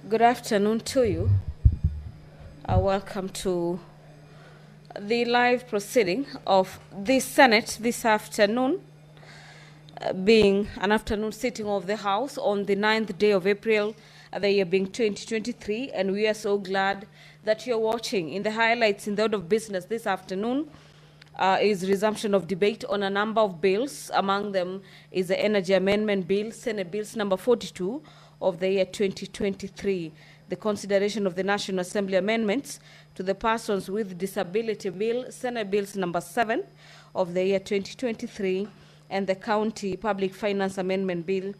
Good afternoon to you. Welcome to the live proceeding of the Senate this afternoon, being an afternoon sitting of the House on the 9th day of April, the year being 2023, and we are so glad that you're watching. In the highlights in the order of business this afternoon is resumption of debate on a number of bills. Among them is the Energy Amendment Bill, Senate Bills number 42 of the year 2023, the consideration of the National Assembly amendments to the Persons with Disability Bill, Senate Bills number 7 of the year 2023, and the County Public Finance Amendment Bill,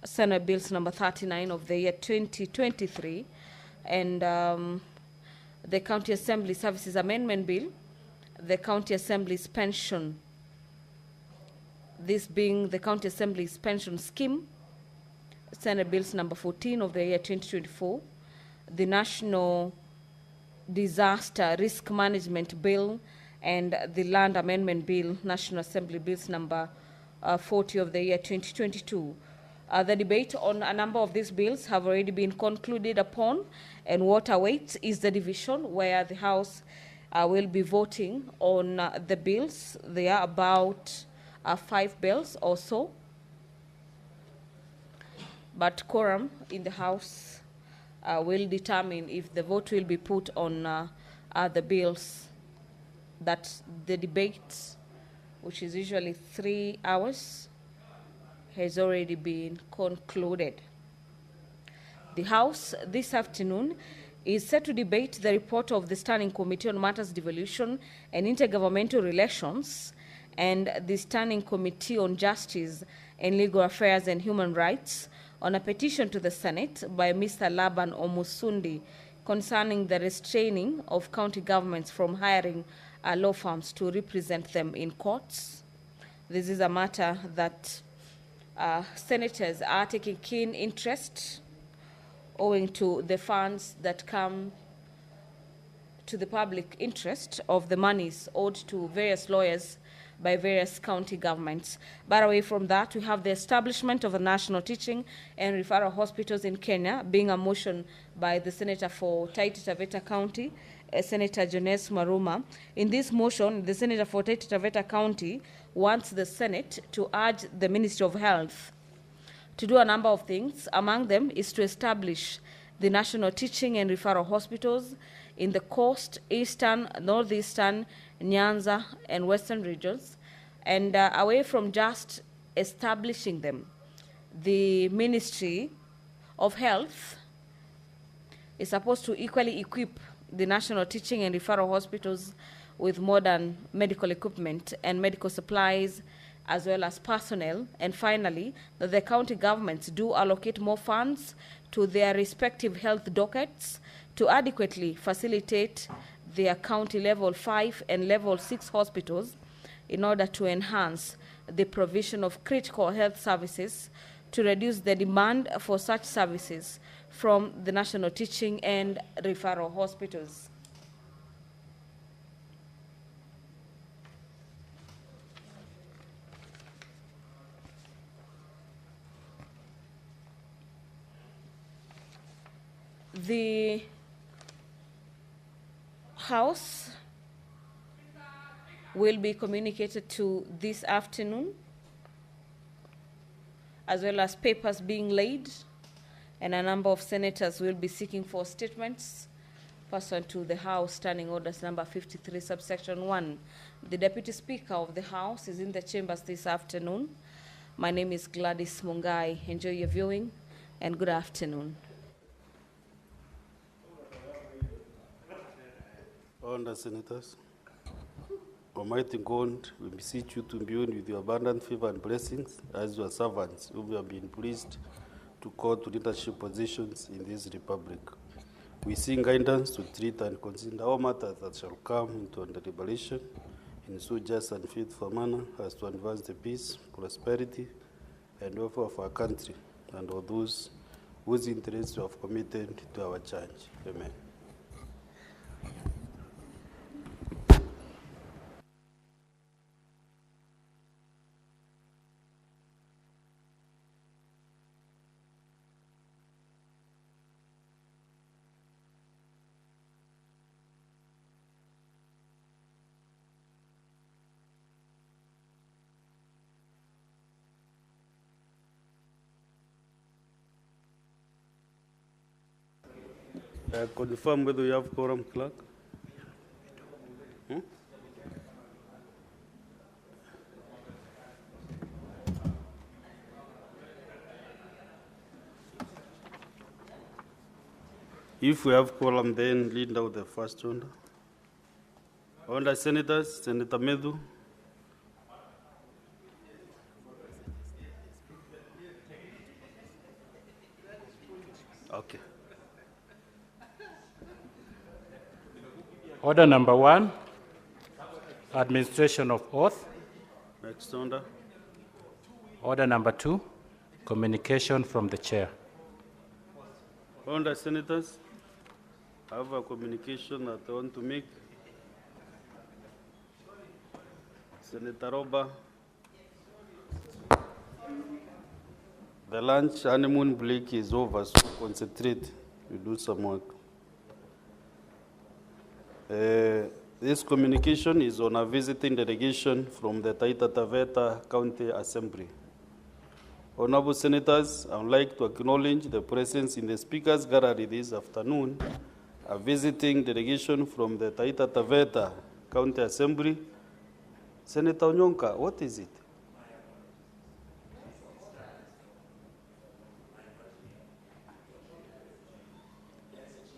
Senate Bills number 39 of the year 2023, and the County Assembly Services Amendment Bill, the County Assembly's pension, this being the County Assembly's pension scheme, Senate Bills number 14 of the year 2024, the National Disaster Risk Management Bill, and the Land Amendment Bill, National Assembly Bills number 40 of the year 2022. The debate on a number of these bills have already been concluded upon, and what awaits is the division where the House will be voting on the bills. There are about 5 bills or so, but quorum in the House will determine if the vote will be put on the bills that the debate, which is usually 3 hours, has already been concluded. The House this afternoon is set to debate the report of the Standing Committee on Matters Devolution and Intergovernmental Relations and the Standing Committee on Justice and Legal Affairs and Human Rights on a petition to the Senate by Mr. Laban Omusundi concerning the restraining of county governments from hiring law firms to represent them in courts. This is a matter that senators are taking keen interest owing to the funds that come to the public interest of the monies owed to various lawyers by various county governments. But away from that, we have the establishment of the National Teaching and Referral Hospitals in Kenya, being a motion by the Senator for Taita Taveta County, Senator Jones Maruma. In this motion, the Senator for Taita Taveta County wants the Senate to urge the Ministry of Health to do a number of things. Among them is to establish the National Teaching and Referral Hospitals in the Coast, Eastern, Northeastern, Nyanza, and Western regions. And away from just establishing them, the Ministry of Health is supposed to equally equip the National Teaching and Referral Hospitals with modern medical equipment and medical supplies, as well as personnel. And finally, that the county governments do allocate more funds to their respective health dockets to adequately facilitate their county level 5 and level 6 hospitals in order to enhance the provision of critical health services, to reduce the demand for such services from the National Teaching and Referral Hospitals. The House will be communicated to this afternoon, as well as papers being laid, and a number of senators will be seeking for statements pursuant to the House Standing Orders number 53, subsection 1. The Deputy Speaker of the House is in the chambers this afternoon. My name is Gladys Mungai. Enjoy your viewing, and good afternoon. Honored Senators, Almighty God, we beseech you to imbue with your abundant favor and blessings as your servants whom you have been pleased to call to leadership positions in this republic. We seek guidance to treat and consider all matters that shall come into deliberation in so just and faithful manner as to advance the peace, prosperity, and welfare of our country and all those whose interests you have committed to our charge. Amen. Confirm whether you have quorum, clerk. If we have quorum, then lead out the first order. Order senators, Senator Medu. Okay. Order number 1, administration of oath. Next order. Order number 2, communication from the chair. Order senators, I have a communication that I want to make. Senator Roba, the lunch honeymoon break is over, so concentrate, you do some work. This communication is on a visiting delegation from the Taita Taveta County Assembly. Honorable Senators, I would like to acknowledge the presence in the Speaker's Gallery this afternoon, a visiting delegation from the Taita Taveta County Assembly. Senator Onyonka, what is it?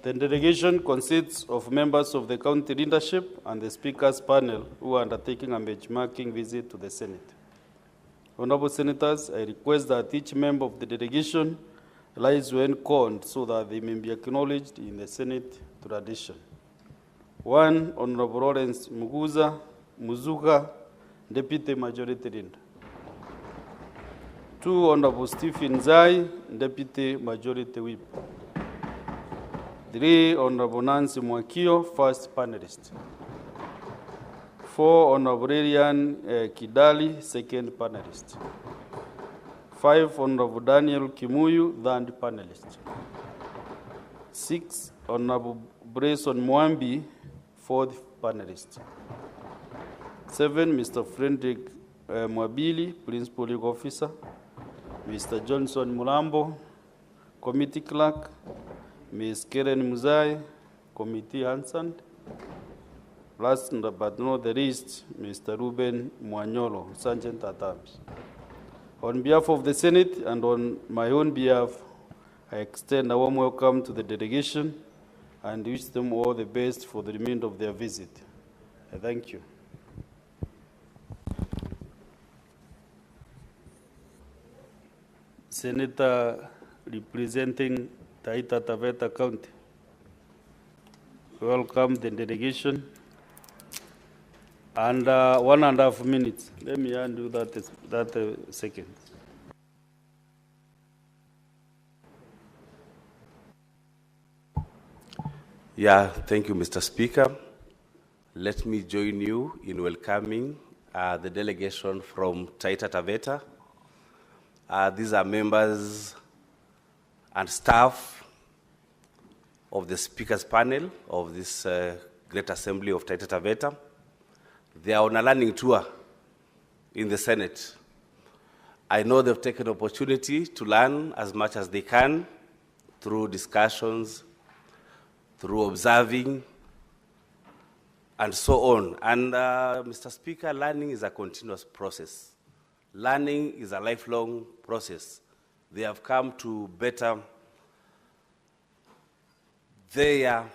The delegation consists of members of the county leadership and the Speaker's panel who are undertaking a benchmarking visit to the Senate. Honorable Senators, I request that each member of the delegation rise when called so that they may be acknowledged in the Senate tradition. 1, Honorable Lawrence Muzuka, Deputy Majority Leader. 2, Honorable Stephen Zai, Deputy Majority Whip. 3, Honorable Nancy Mwakio, First Panelist. 4, Honorable Lilian Kidali, Second Panelist. 5, Honorable Daniel Kimuyu, Third Panelist. 6, Honorable Brayson Mwambi, Fourth Panelist. 7, Mr. Frederick Mwabili, Principal Legal Officer. Mr. Johnson Mulambo, Committee Clerk. Ms. Karen Muzai, Committee Hanson. Last but not the least, Mr. Ruben Mwanyolo, Sergeant at Arms. On behalf of the Senate and on my own behalf, I extend a warm welcome to the delegation and wish them all the best for the remainder of their visit. I thank you. Senator representing Taita Taveta County, welcome the delegation. And 1.5 minutes. Let me undo that second. Yeah, thank you, Mr. Speaker. Let me join you in welcoming the delegation from Taita Taveta. These are members and staff of the Speaker's panel of this Great Assembly of Taita Taveta. They are on a learning tour in the Senate. I know they've taken opportunity to learn as much as they can through discussions, through observing, and so on. And Mr. Speaker, learning is a continuous process. Learning is a lifelong process. They have come to better their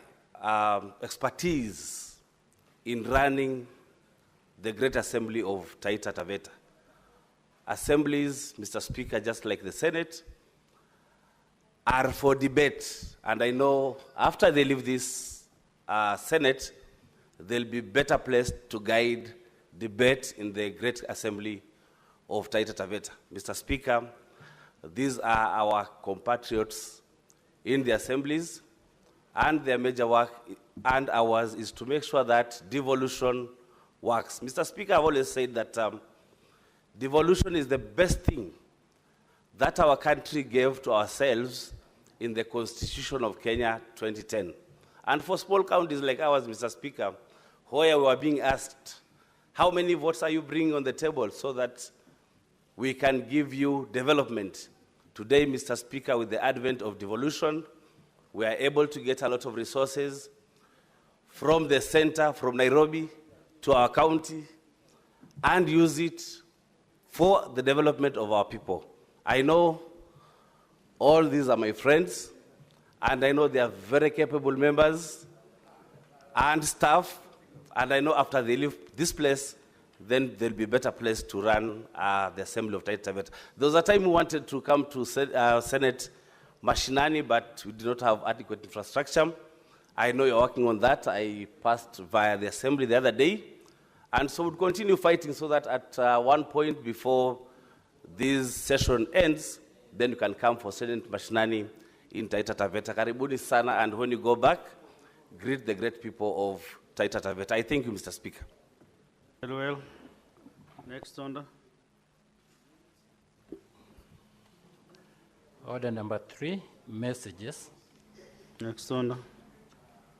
expertise in running the Great Assembly of Taita Taveta. Assemblies, Mr. Speaker, just like the Senate, are for debate. And I know after they leave this Senate, they'll be better placed to guide debate in the Great Assembly of Taita Taveta. Mr. Speaker, these are our compatriots in the assemblies, and their major work and ours is to make sure that devolution works. Mr. Speaker, I've always said that devolution is the best thing that our country gave to ourselves in the Constitution of Kenya 2010. And for small counties like ours, Mr. Speaker, where we were being asked, how many votes are you bringing on the table so that we can give you development? Today, Mr. Speaker, with the advent of devolution, we are able to get a lot of resources from the center, from Nairobi to our county, and use it for the development of our people. I know all these are my friends, and I know they are very capable members and staff, and I know after they leave this place, then there'll be a better place to run the Assembly of Taita Taveta. There was a time we wanted to come to Senate Mashinani, but we did not have adequate infrastructure. I know you're working on that. I passed via the Assembly the other day, and so we'll continue fighting so that at one point before this session ends, then you can come for Senate Mashinani in Taita Taveta. Karibuni sana, and when you go back, greet the great people of Taita Taveta. I thank you, Mr. Speaker. Very well. Next order. Order number 3, messages. Next order.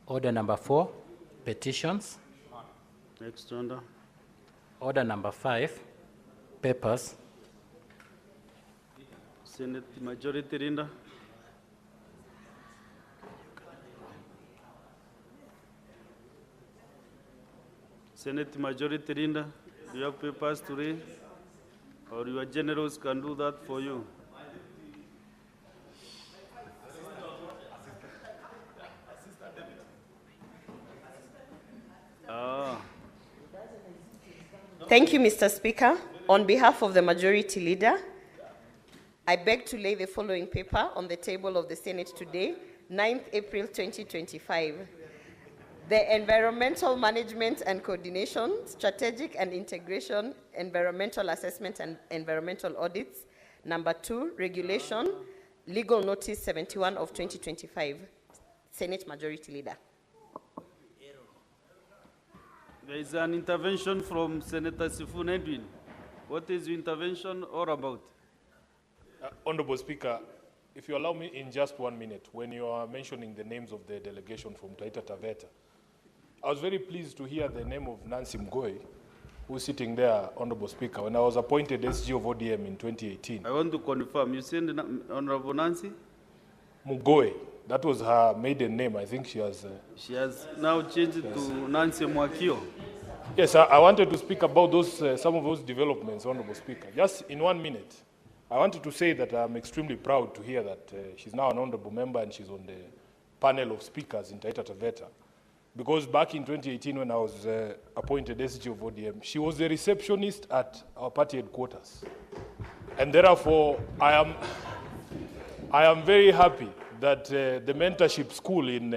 Order number 4, petitions. Next order. Order number 5, papers. Senate Majority Leader. Senate Majority Leader, do you have papers to read? Or your generals can do that for you? Thank you, Mr. Speaker. On behalf of the Majority Leader, I beg to lay the following paper on the table of the Senate today, 9th April 2025. The Environmental Management and Coordination, Strategic and Integration, Environmental Assessment and Environmental Audits, number 2, Regulation, Legal Notice 71 of 2025. Senate Majority Leader. There is an intervention from Senator Sifun Edwin. What is your intervention all about? Honorable Speaker, if you allow me in just 1 minute, when you are mentioning the names of the delegation from Taita Taveta, I was very pleased to hear the name of Nancy Mgoy, who's sitting there, Honorable Speaker, when I was appointed SG of ODM in 2018. I want to confirm, you said Honorable Nancy? Mgoy, that was her maiden name. I think she has... She has now changed it to Nancy Mwakio. Yes, I wanted to speak about those, some of those developments, Honorable Speaker. Just in 1 minute, I wanted to say that I'm extremely proud to hear that she's now an honorable member and she's on the panel of speakers in Taita Taveta. Because back in 2018, when I was appointed SG of ODM, she was the receptionist at our party headquarters. And therefore, I am very happy that the mentorship school in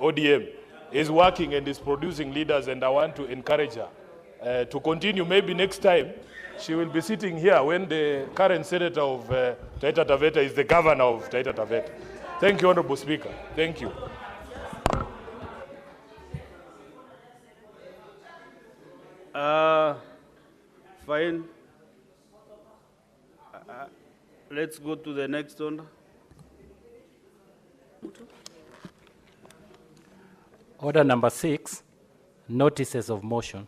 ODM is working and is producing leaders, and I want to encourage her to continue. Maybe next time, she will be sitting here when the current senator of Taita Taveta is the governor of Taita Taveta. Thank you, Honorable Speaker. Thank you. Fine. Let's go to the next one. Order number 6, notices of motion.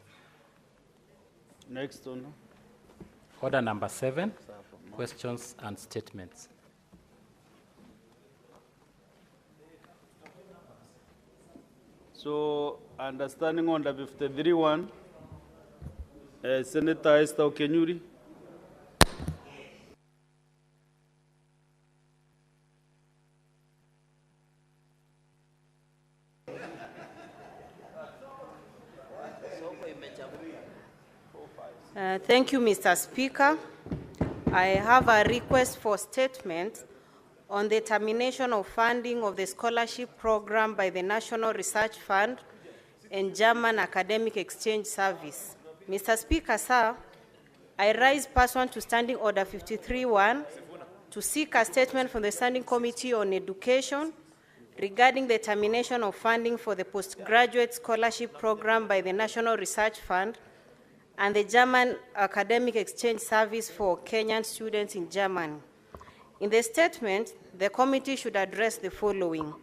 Next one. Order number 7, questions and statements. So, understanding on the 53-1, Senator Esther Okenyuri. Thank you, Mr. Speaker. I have a request for statement on the termination of funding of the scholarship program by the National Research Fund and German Academic Exchange Service. Mr. Speaker, sir, I rise pursuant to Standing Order 53-1 to seek a statement from the Standing Committee on Education regarding the termination of funding for the postgraduate scholarship program by the National Research Fund and the German Academic Exchange Service for Kenyan students in Germany. In the statement, the committee should address the following.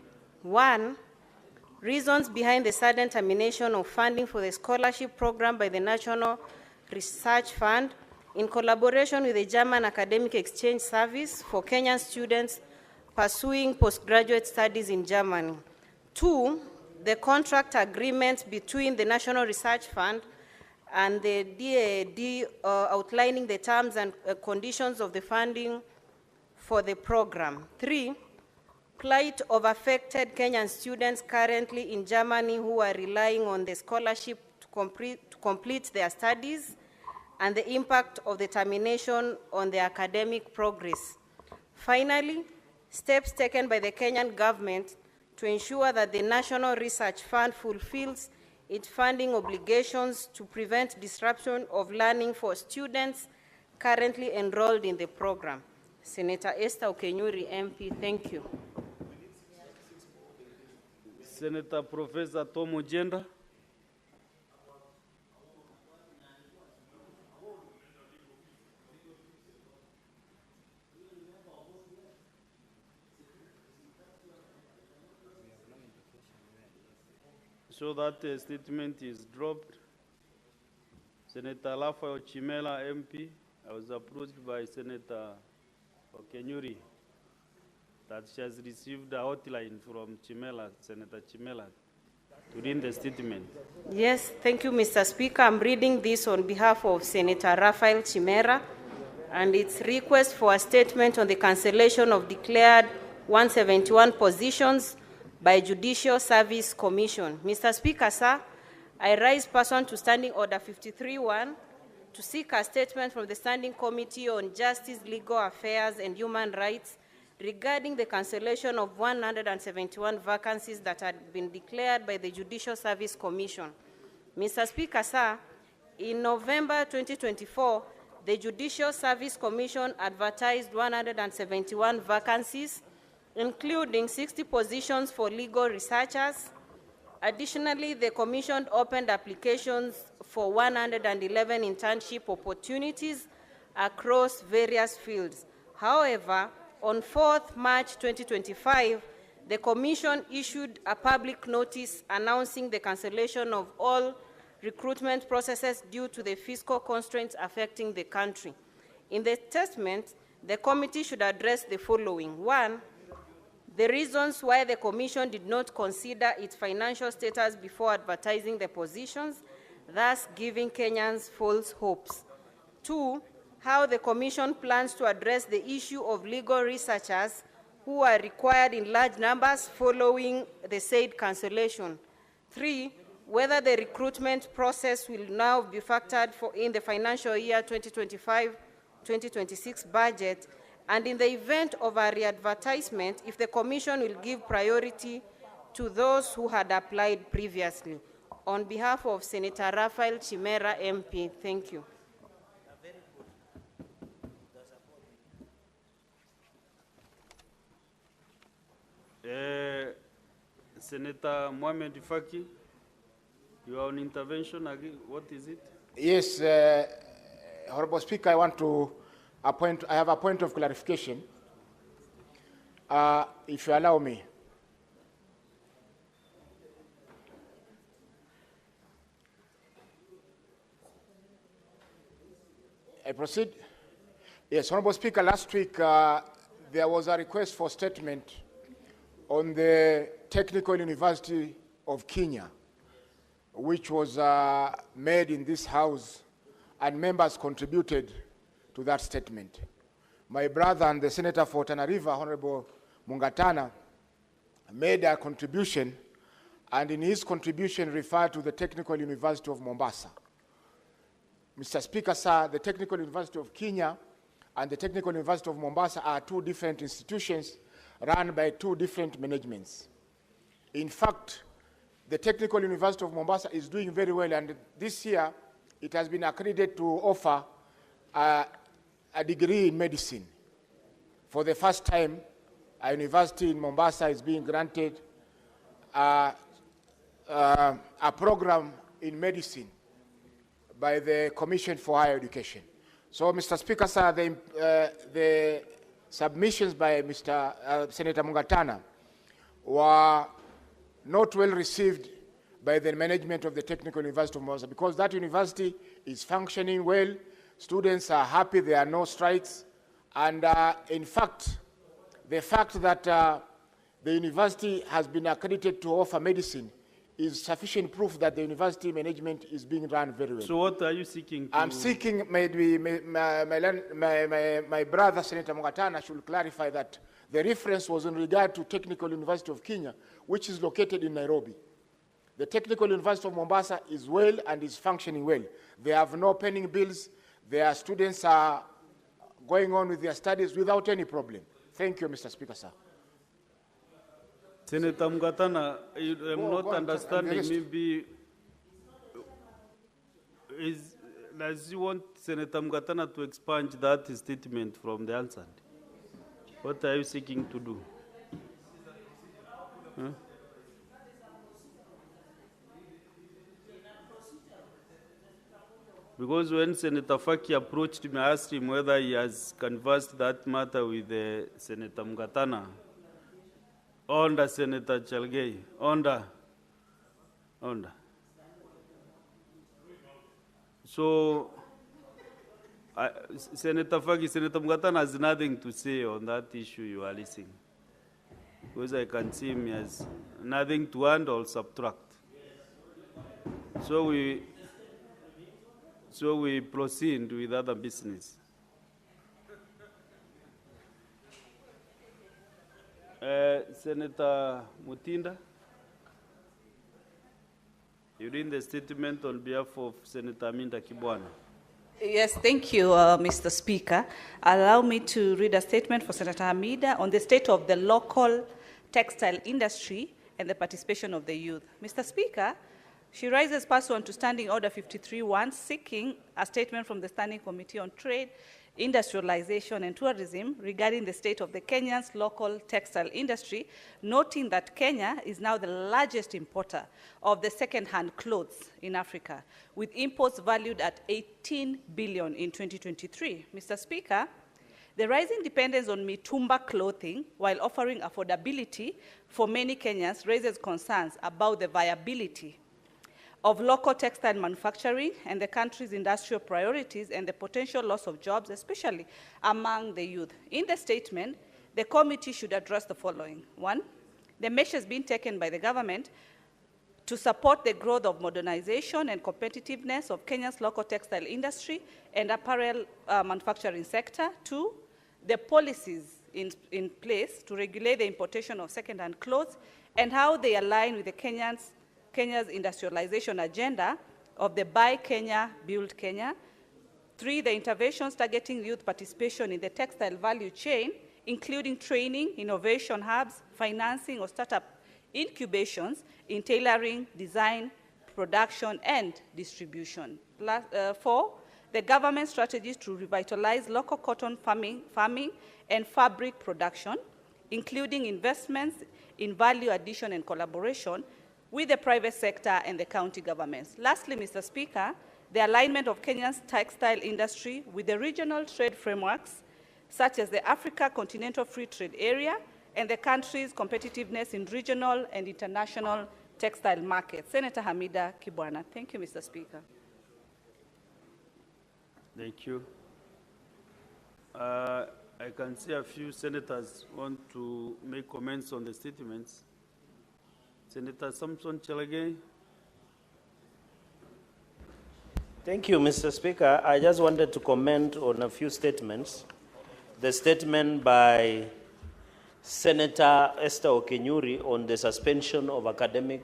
1, reasons behind the sudden termination of funding for the scholarship program by the National Research Fund in collaboration with the German Academic Exchange Service for Kenyan students pursuing postgraduate studies in Germany. 2, the contract agreement between the National Research Fund and the DAAD outlining the terms and conditions of the funding for the program. 3, plight of affected Kenyan students currently in Germany who are relying on the scholarship to complete their studies and the impact of the termination on their academic progress. Finally, steps taken by the Kenyan government to ensure that the National Research Fund fulfills its funding obligations to prevent disruption of learning for students currently enrolled in the program. Senator Esther Okenyuri, MP, thank you. Senator Professor Tom Ojenda. So that statement is dropped. Senator Rafael Chimela, MP. I was approached by Senator Okenyuri that she has received a hotline from Chimela, Senator Chimela, to read the statement. Yes, thank you, Mr. Speaker. I'm reading this on behalf of Senator Rafael Chimera, and its request for a statement on the cancellation of declared 171 positions by Judicial Service Commission. Mr. Speaker, sir, I rise pursuant to Standing Order 53-1 to seek a statement from the Standing Committee on Justice, Legal Affairs and Human Rights regarding the cancellation of 171 vacancies that had been declared by the Judicial Service Commission. Mr. Speaker, sir, in November 2024, the Judicial Service Commission advertised 171 vacancies, including 60 positions for legal researchers. Additionally, the Commission opened applications for 111 internship opportunities across various fields. However, on 4th March 2025, the Commission issued a public notice announcing the cancellation of all recruitment processes due to the fiscal constraints affecting the country. In the statement, the committee should address the following. 1, the reasons why the Commission did not consider its financial status before advertising the positions, thus giving Kenyans false hopes. 2, how the Commission plans to address the issue of legal researchers who are required in large numbers following the said cancellation. 3, whether the recruitment process will now be factored in the financial year 2025-2026 budget, and in the event of a readvertisement, if the Commission will give priority to those who had applied previously. On behalf of Senator Rafael Chimera, MP, thank you. Senator Mohamed Faki, you are on intervention again. What is it? Yes, Honorable Speaker, I want to I have a point of clarification, if you allow me. I proceed? Yes, Honorable Speaker, last week there was a request for statement on the Technical University of Kenya, which was made in this House, and members contributed to that statement. My brother and the Senator for Tana River, Honorable Mungatana, made a contribution, and in his contribution referred to the Technical University of Mombasa. Mr. Speaker, sir, the Technical University of Kenya and the Technical University of Mombasa are two different institutions run by two different managements. In fact, the Technical University of Mombasa is doing very well, and this year it has been accredited to offer a degree in medicine. For the first time, a university in Mombasa is being granted a program in medicine by the Commission for Higher Education. So, Mr. Speaker, sir, the submissions by Senator Mungatana were not well received by the management of the Technical University of Mombasa, because that university is functioning well, students are happy, there are no strikes, and in fact, the fact that the university has been accredited to offer medicine is sufficient proof that the university management is being run very well. So what are you seeking to... I'm seeking maybe my brother, Senator Mungatana, should clarify that the reference was in regard to Technical University of Kenya, which is located in Nairobi. The Technical University of Mombasa is well and is functioning well. They have no pending bills. Their students are going on with their studies without any problem. Thank you, Mr. Speaker, sir. Senator Mungatana, I'm not understanding, maybe, does you want Senator Mungatana to expunge that statement from the answer? What are you seeking to do? Huh? Because when Senator Faki approached me, I asked him whether he has conversed that matter with Senator Mungatana. Under Senator Chelgei, under. So, Senator Faki, Senator Mungatana has nothing to say on that issue you are listening. Because I can see him as nothing to add or subtract. So we proceed with other business. Senator Mutinda, you read the statement on behalf of Senator Aminda Kibwana. Yes, thank you, Mr. Speaker. Allow me to read a statement for Senator Hamida on the state of the local textile industry and the participation of the youth. Mr. Speaker, she rises pursuant to Standing Order 53-1, seeking a statement from the Standing Committee on Trade, Industrialization and Tourism regarding the state of the Kenyan's local textile industry, noting that Kenya is now the largest importer of the second-hand clothes in Africa, with imports valued at 18 billion in 2023. Mr. Speaker, the rising dependence on mitumba clothing, while offering affordability for many Kenyans, raises concerns about the viability of local textile manufacturing and the country's industrial priorities and the potential loss of jobs, especially among the youth. In the statement, the committee should address the following. 1, the measures being taken by the government to support the growth of modernization and competitiveness of Kenya's local textile industry and apparel manufacturing sector. 2, the policies in place to regulate the importation of second-hand clothes and how they align with the Kenya's industrialization agenda of the Buy Kenya, Build Kenya. 3, the interventions targeting youth participation in the textile value chain, including training, innovation hubs, financing or startup incubations in tailoring, design, production, and distribution. 4, the government strategies to revitalize local cotton farming and fabric production, including investments in value addition and collaboration with the private sector and the county governments. Lastly, Mr. Speaker, the alignment of Kenya's textile industry with the regional trade frameworks, such as the Africa Continental Free Trade Area and the country's competitiveness in regional and international textile markets. Senator Hamida Kibwana. Thank you, Mr. Speaker. Thank you. I can see a few senators want to make comments on the statements. Senator Samson Chelagei. Thank you, Mr. Speaker. I just wanted to comment on a few statements. The statement by Senator Esther Okenyuri on the suspension of academic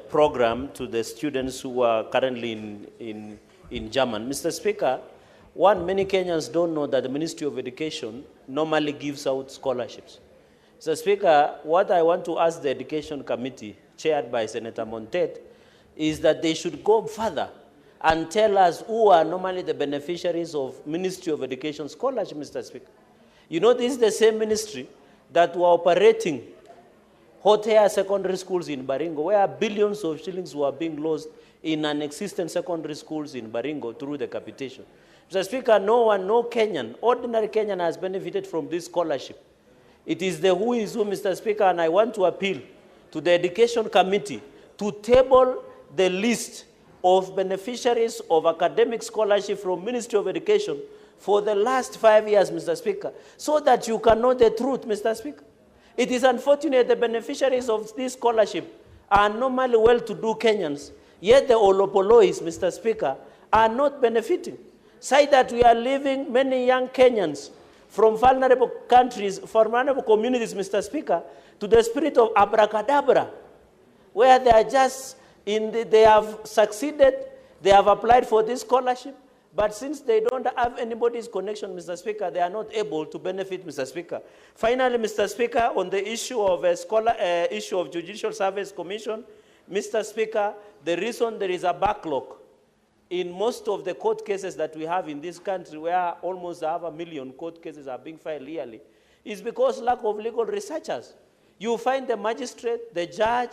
program to the students who are currently in German. Mr. Speaker, many Kenyans don't know that the Ministry of Education normally gives out scholarships. Mr. Speaker, what I want to ask the Education Committee, chaired by Senator Montet, is that they should go further and tell us who are normally the beneficiaries of Ministry of Education scholarship, Mr. Speaker. You know, this is the same ministry that were operating hot air secondary schools in Baringo, where billions of shillings were being lost in non-existent secondary schools in Baringo through the capitation. Mr. Speaker, no Kenyan, ordinary Kenyan has benefited from this scholarship. It is the who is who, Mr. Speaker, and I want to appeal to the Education Committee to table the list of beneficiaries of academic scholarship from Ministry of Education for the last 5 years, Mr. Speaker, so that you can know the truth, Mr. Speaker. It is unfortunate the beneficiaries of this scholarship are normally well-to-do Kenyans, yet the Olopolois, Mr. Speaker, are not benefiting. Say that we are leaving many young Kenyans from vulnerable countries, from vulnerable communities, Mr. Speaker, to the spirit of abracadabra, where they are just they have succeeded, they have applied for this scholarship, but since they don't have anybody's connection, Mr. Speaker, they are not able to benefit, Mr. Speaker. Finally, Mr. Speaker, on the issue of issue of Judicial Service Commission, Mr. Speaker, the reason there is a backlog in most of the court cases that we have in this country, where almost 500,000 court cases are being filed yearly, is because lack of legal researchers. You find the magistrate, the judge,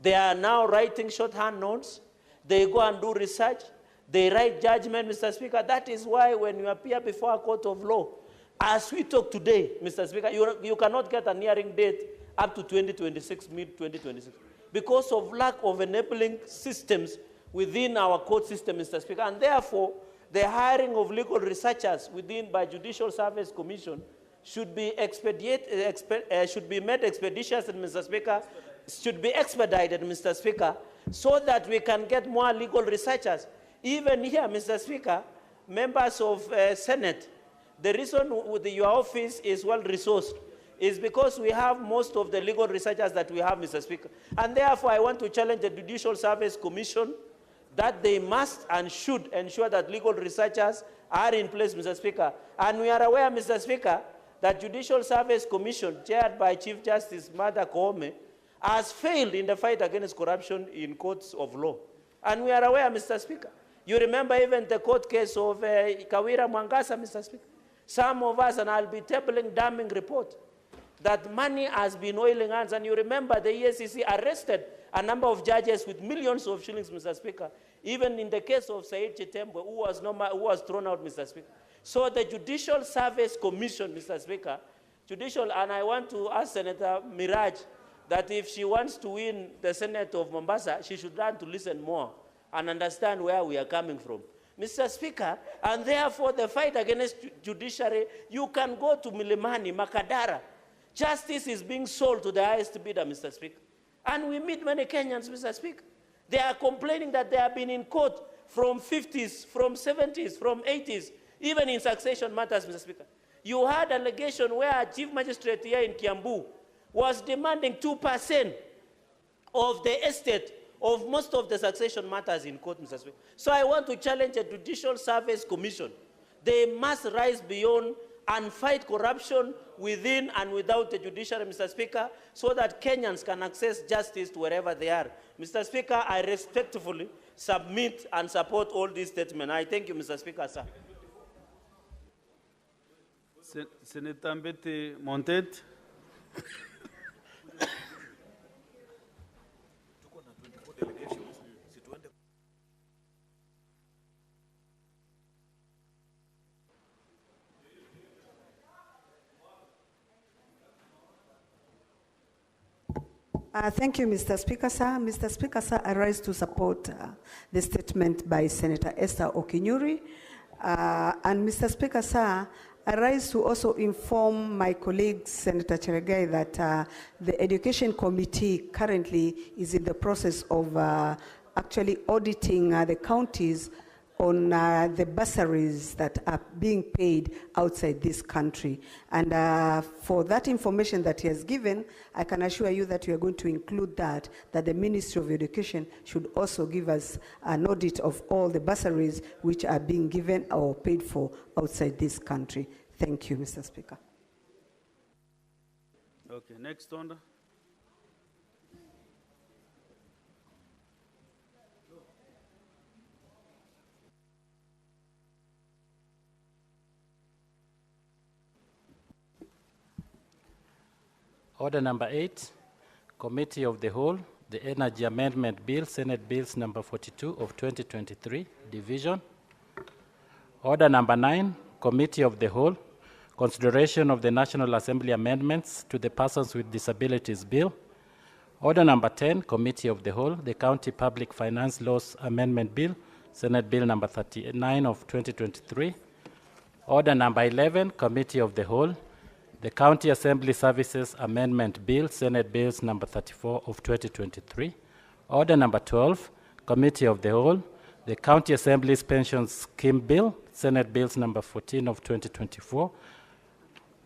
they are now writing shorthand notes, they go and do research, they write judgment, Mr. Speaker. That is why when you appear before a court of law, as we talk today, Mr. Speaker, you cannot get a hearing date up to 2026, mid-2026, because of lack of enabling systems within our court system, Mr. Speaker. And therefore, the hiring of legal researchers by Judicial Service Commission should be should be made expeditious, Mr. Speaker, should be expedited, Mr. Speaker, so that we can get more legal researchers. Even here, Mr. Speaker, members of Senate, the reason your office is well-resourced is because we have most of the legal researchers that we have, Mr. Speaker. And therefore, I want to challenge the Judicial Service Commission that they must and should ensure that legal researchers are in place, Mr. Speaker. And we are aware, Mr. Speaker, that Judicial Service Commission, chaired by Chief Justice Martha Koome, has failed in the fight against corruption in courts of law. And we are aware, Mr. Speaker. You remember even the court case of Kawira Mwangasa, Mr. Speaker. Some of us, and I'll be tabling damning report, that money has been oiling hands. And you remember the EACC arrested a number of judges with millions of shillings, Mr. Speaker. Even in the case of Said Chitembe, who was thrown out, Mr. Speaker. So the Judicial Service Commission, Mr. Speaker, and I want to ask Senator Miraj that if she wants to win the Senate of Mombasa, she should learn to listen more and understand where we are coming from. Mr. Speaker, and therefore the fight against judiciary, you can go to Milimani, Makadara. Justice is being sold to the highest bidder, Mr. Speaker. And we meet many Kenyans, Mr. Speaker. They are complaining that they have been in court from 50s, from 70s, from 80s, even in succession matters, Mr. Speaker. You had an allegation where a chief magistrate here in Kiambu was demanding 2% of the estate of most of the succession matters in court, Mr. Speaker. So I want to challenge the Judicial Service Commission. They must rise beyond and fight corruption within and without the judiciary, Mr. Speaker, so that Kenyans can access justice to wherever they are. Mr. Speaker, I respectfully submit and support all these statements. I thank you, Mr. Speaker, sir. Senator Mbete Montet. Thank you, Mr. Speaker, sir. Mr. Speaker, sir, I rise to support the statement by Senator Esther Okinyuri. And Mr. Speaker, sir, I rise to also inform my colleague, Senator Cheregai, that the Education Committee currently is in the process of actually auditing the counties on the bursaries that are being paid outside this country. And for that information that he has given, I can assure you that we are going to include that the Ministry of Education should also give us an audit of all the bursaries which are being given or paid for outside this country. Thank you, Mr. Speaker. Okay, next order. Order number 8, Committee of the Whole, the Energy Amendment Bill, Senate Bills number 42 of 2023, Division. Order number 9, Committee of the Whole, consideration of the National Assembly amendments to the Persons with Disabilities Bill. Order number 10, Committee of the Whole, the County Public Finance Laws Amendment Bill, Senate Bill number 39 of 2023. Order number 11, Committee of the Whole, the County Assembly Services Amendment Bill, Senate Bills number 34 of 2023. Order number 12, Committee of the Whole, the County Assembly's Pension Scheme Bill, Senate Bills number 14 of 2024.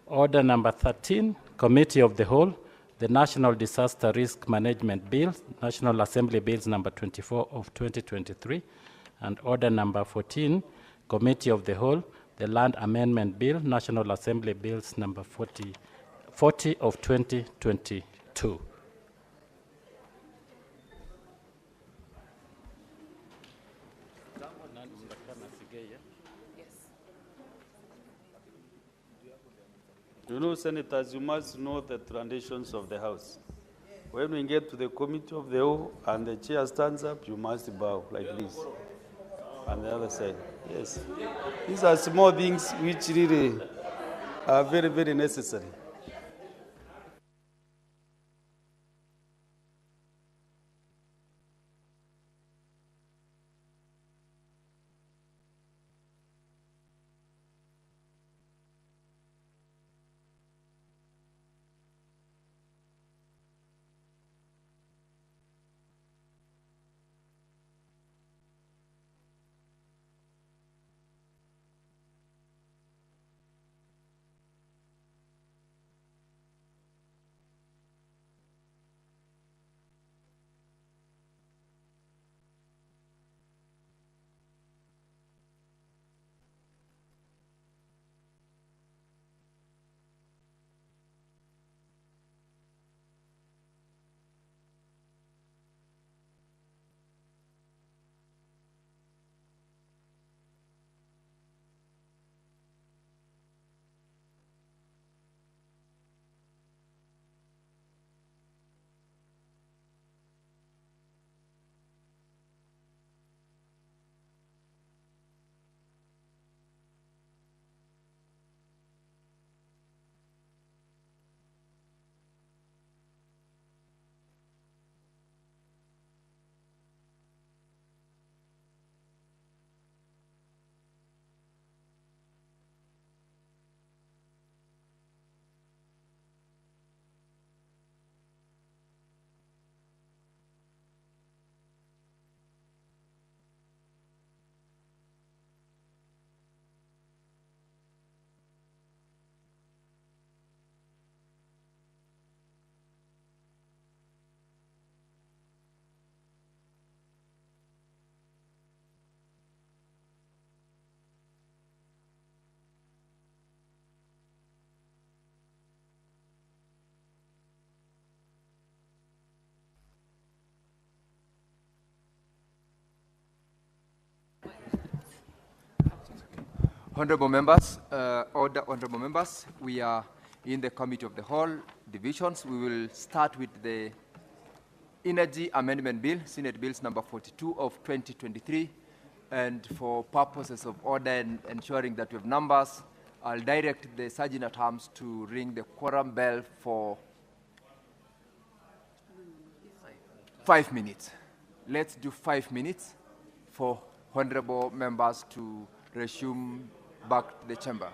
Order number 13, Committee of the Whole, the National Disaster Risk Management Bill, National Assembly Bills number 24 of 2023. And order number 14, Committee of the Whole, the Land Amendment Bill, National Assembly Bills number 40 of 2022. You know, Senators, you must know the traditions of the House. When we get to the Committee of the Whole and the chair stands up, you must bow like this. On the other side, yes. These are small things which really are very, very necessary. Honorable members, honorable members, we are in the Committee of the Whole divisions. We will start with the Energy Amendment Bill, Senate Bills number 42 of 2023. And for purposes of order and ensuring that we have numbers, I'll direct the Sergeant-at-Arms to ring the quorum bell for 5 minutes. Let's do 5 minutes for honorable members to resume back to the chamber.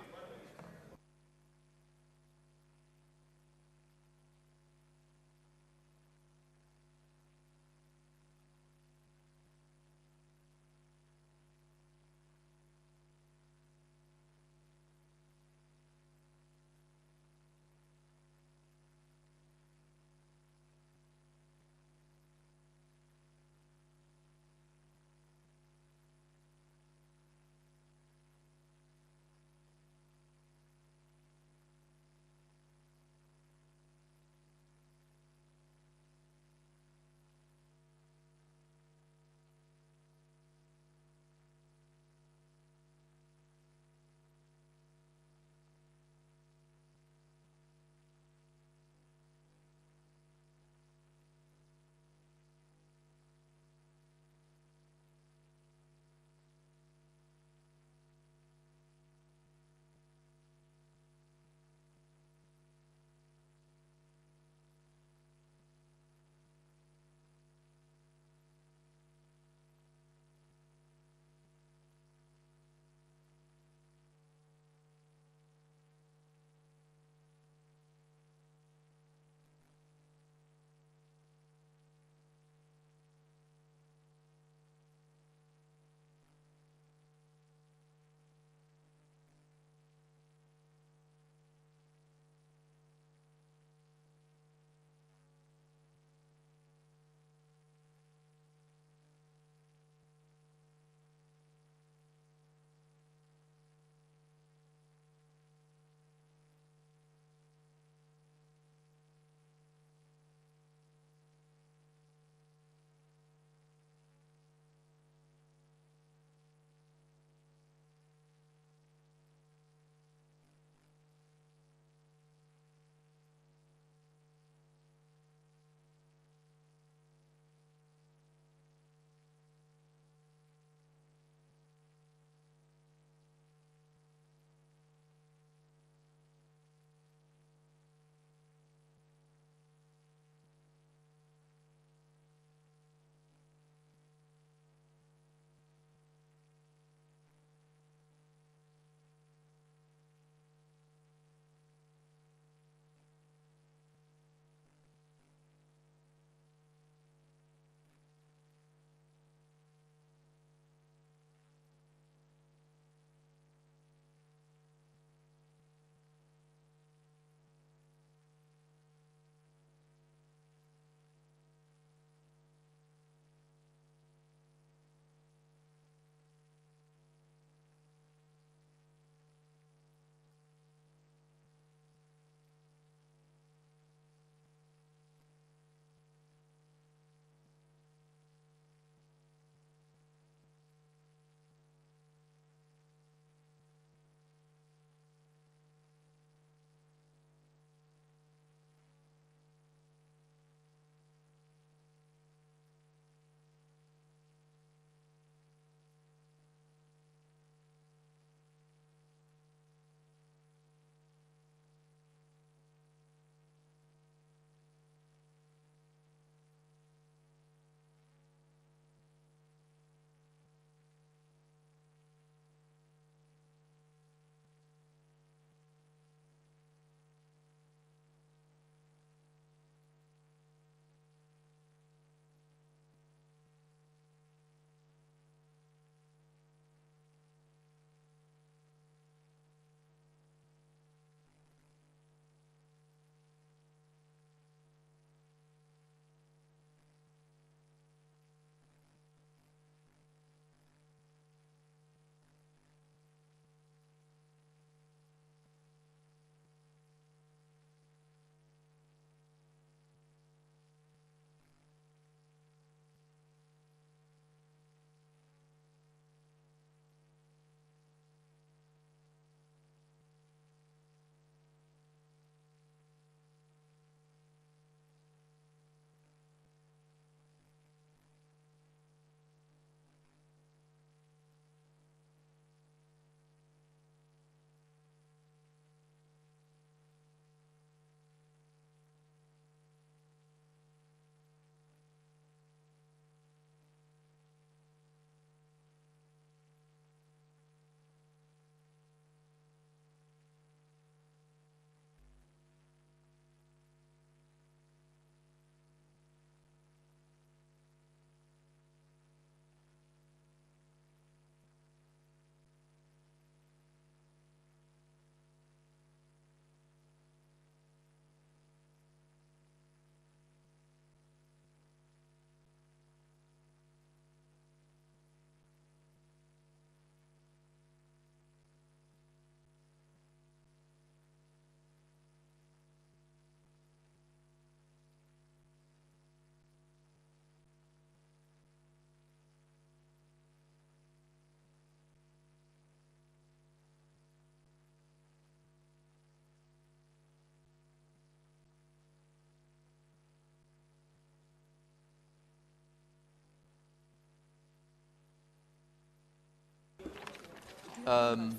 Do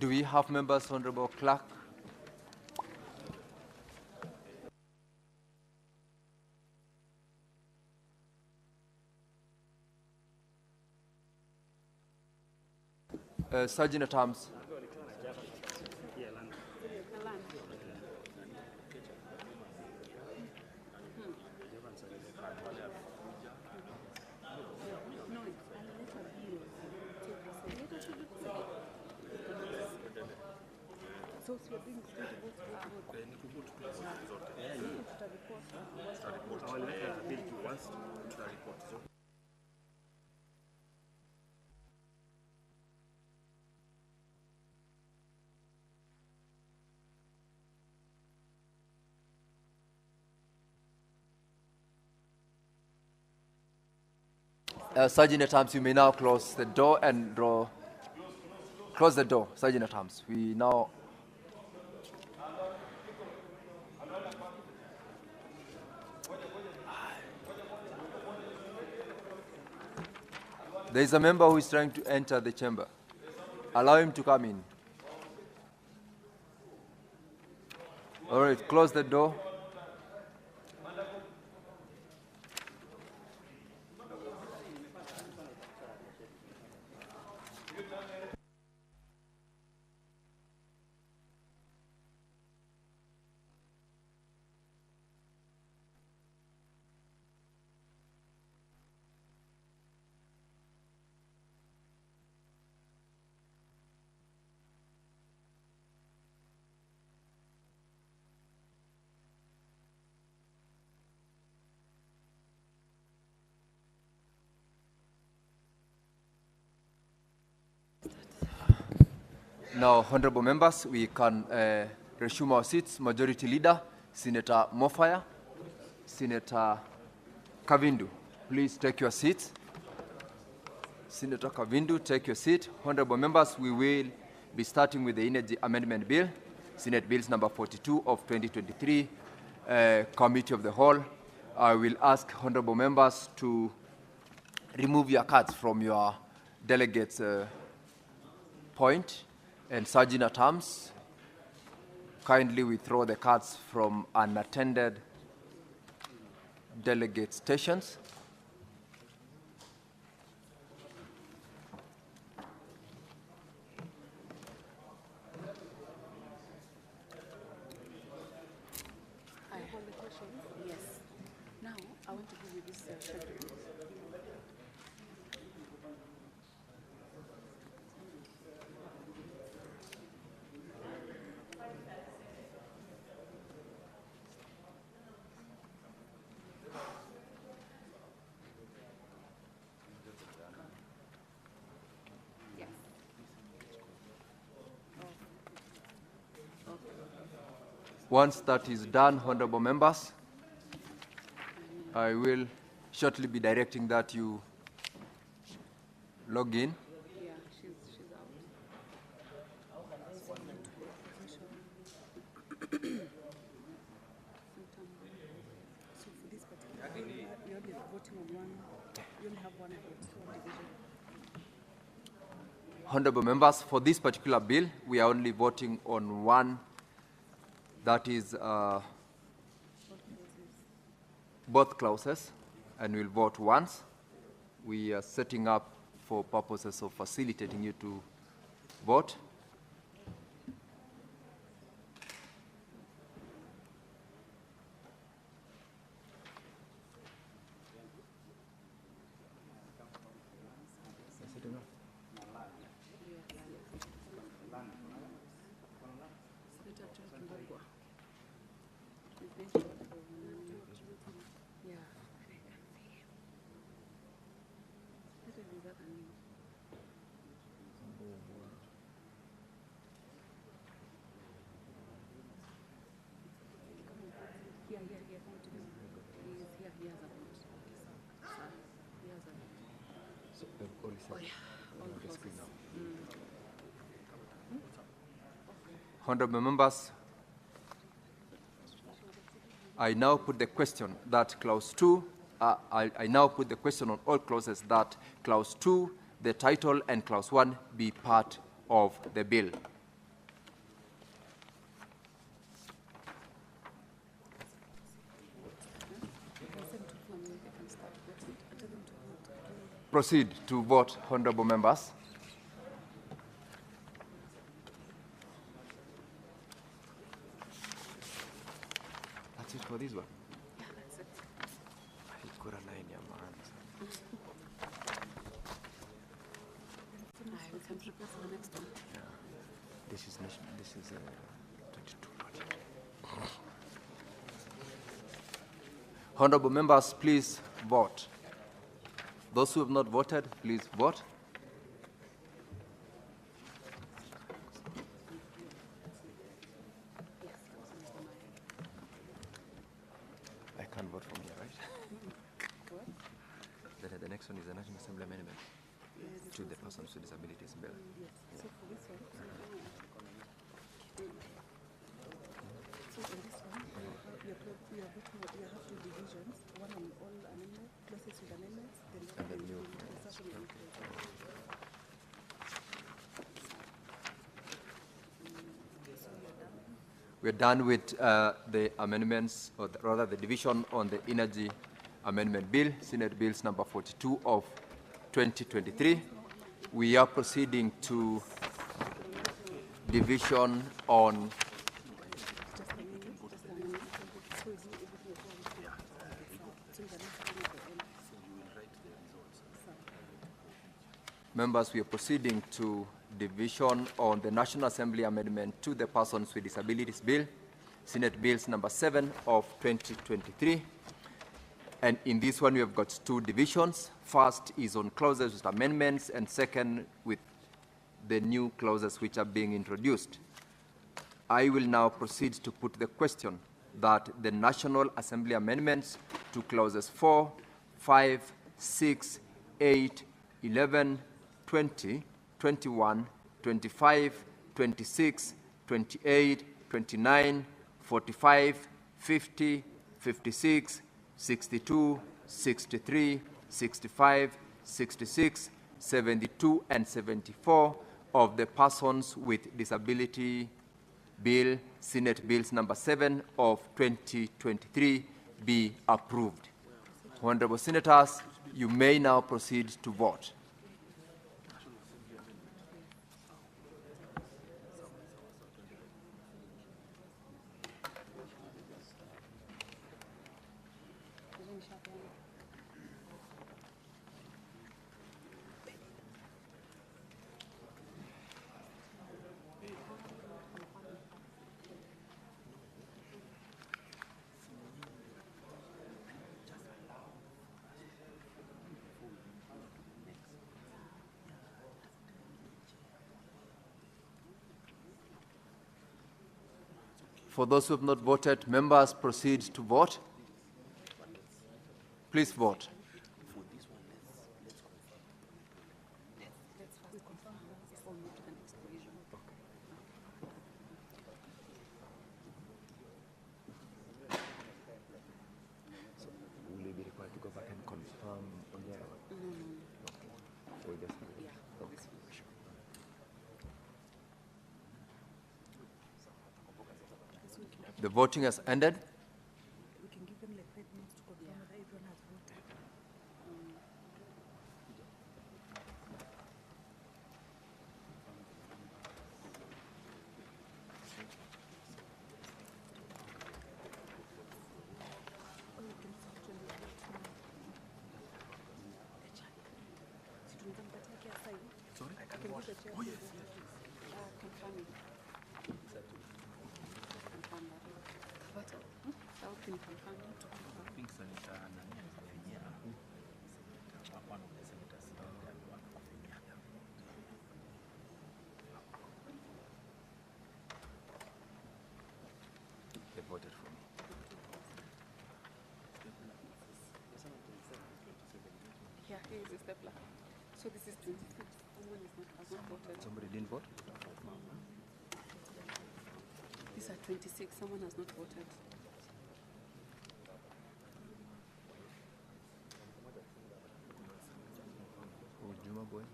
we have members, Honorable Clerk? Sergeant at Arms. Sergeant at Arms, you may now close the door and draw. Close the door, Sergeant at Arms. We now. There is a member who is trying to enter the chamber. Allow him to come in. All right, close the door. Now, honorable members, we can resume our seats. Majority Leader, Senator Mofaya, Senator Kavindu, please take your seats. Senator Kavindu, take your seat. Honorable members, we will be starting with the Energy Amendment Bill, Senate Bills number 42 of 2023, Committee of the Whole. I will ask honorable members to remove your cards from your delegates' point. And Sergeant at Arms, kindly withdraw the cards from unattended delegate stations. I hold the question. Yes. Now, I want to give you this schedule. Once that is done, honorable members, I will shortly be directing that you log in. Yeah, she's out. So for this particular, you're only voting on one, you only have one division. Honorable members, for this particular bill, we are only voting on one, that is both clauses, and we'll vote once. We are setting up for purposes of facilitating you to vote. Honorable members, I now put the question that clause 2, I now put the question on all clauses that clause 2 the title and clause 1 be part of the bill. Proceed to vote, honorable members. That's it for this one. Yeah, that's it. We can prepare for the next one. This is 22 budget. Honorable members, please vote. Those who have not voted, please vote. I can't vote from here, right? The next one is the National Assembly Amendment to the Persons with Disabilities Bill. So for this one, so in this one, you have two divisions, one on all amendments, clauses with amendments, then And the new. We're done with the amendments, or rather the division on the Energy Amendment Bill, Senate Bills number 42 of 2023. We are proceeding to division on members, we are proceeding to division on the National Assembly Amendment to the Persons with Disabilities Bill, Senate Bills number 7 of 2023. And in this one, we have got two divisions. First is on clauses with amendments, and second with the new clauses which are being introduced. I will now proceed to put the question that the National Assembly amendments to clauses 4, 5, 6, 8, 11, 20, 21, 25, 26, 28, 29, 45, 50, 56, 62, 63, 65, 66, 72, and 74 of the Persons with Disability Bill, Senate Bills number 7 of 2023 be approved. Honorable Senators, you may now proceed to vote. For those who have not voted, members proceed to vote. Please vote. Will you be required to go back and confirm on the other one? So we just The voting has ended. we can give them like 5 minutes to confirm whether everyone has voted. Sorry? I can give the chair. Oh, yes. Confirming. Confirm that. What? How can you confirm it? I think Senator one of the senators. They voted for me. Yeah, here is the stapler. So this is 26. Someone has not voted. Somebody didn't vote? These are 26. Someone has not voted. Oh, Juma boy.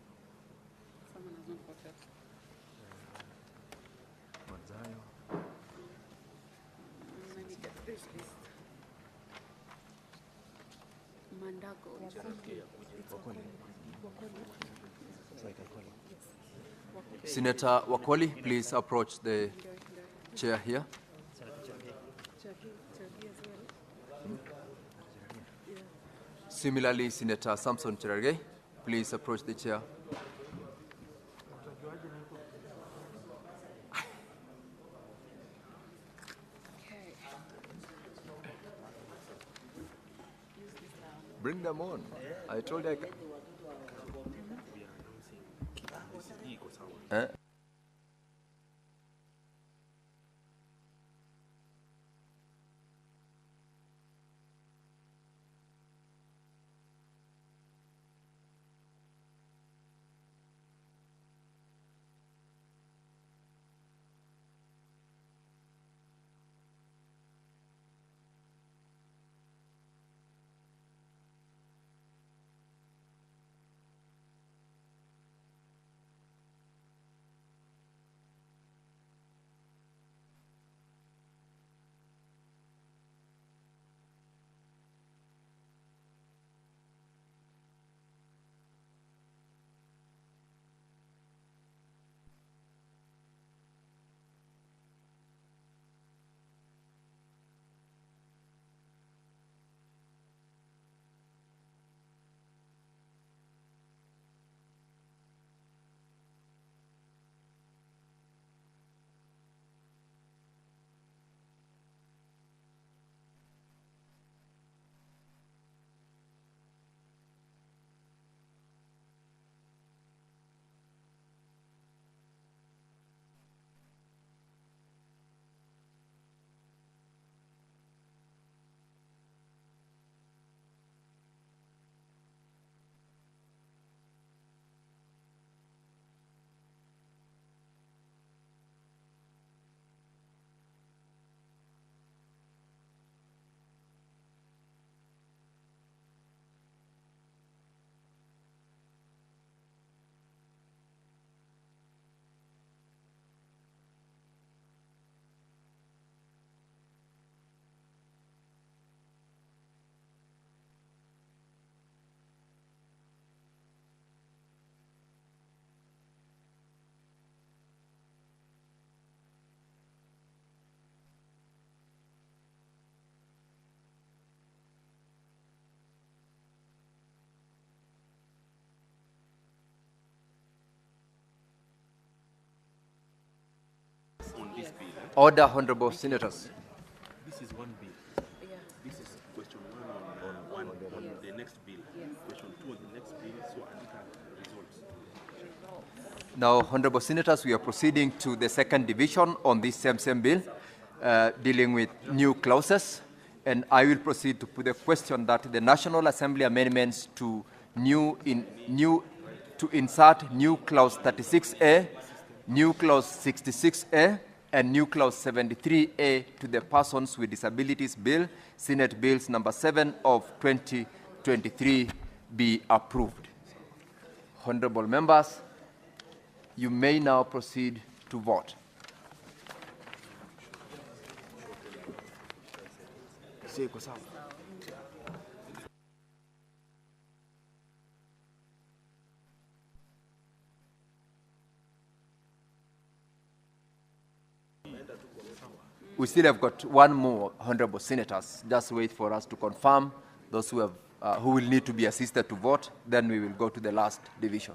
Senator Wakoli, please approach the chair here. Similarly, Senator Samson Cherargei, please approach the chair. Bring them on. I told you I can. Order, honorable senators. This is one bill. This is question one on the next bill. Question two on the next bill. So Andika results. Now, honorable senators, we are proceeding to the second division on this same bill, dealing with new clauses. And I will proceed to put the question that the National Assembly amendments to insert new clause 36A, new clause 66A, and new clause 73A to the Persons with Disabilities Bill, Senate Bills number 7 of 2023 be approved. Honorable members, you may now proceed to vote. We still have got one more, honorable senators. Just wait for us to confirm those who will need to be assisted to vote. Then we will go to the last division.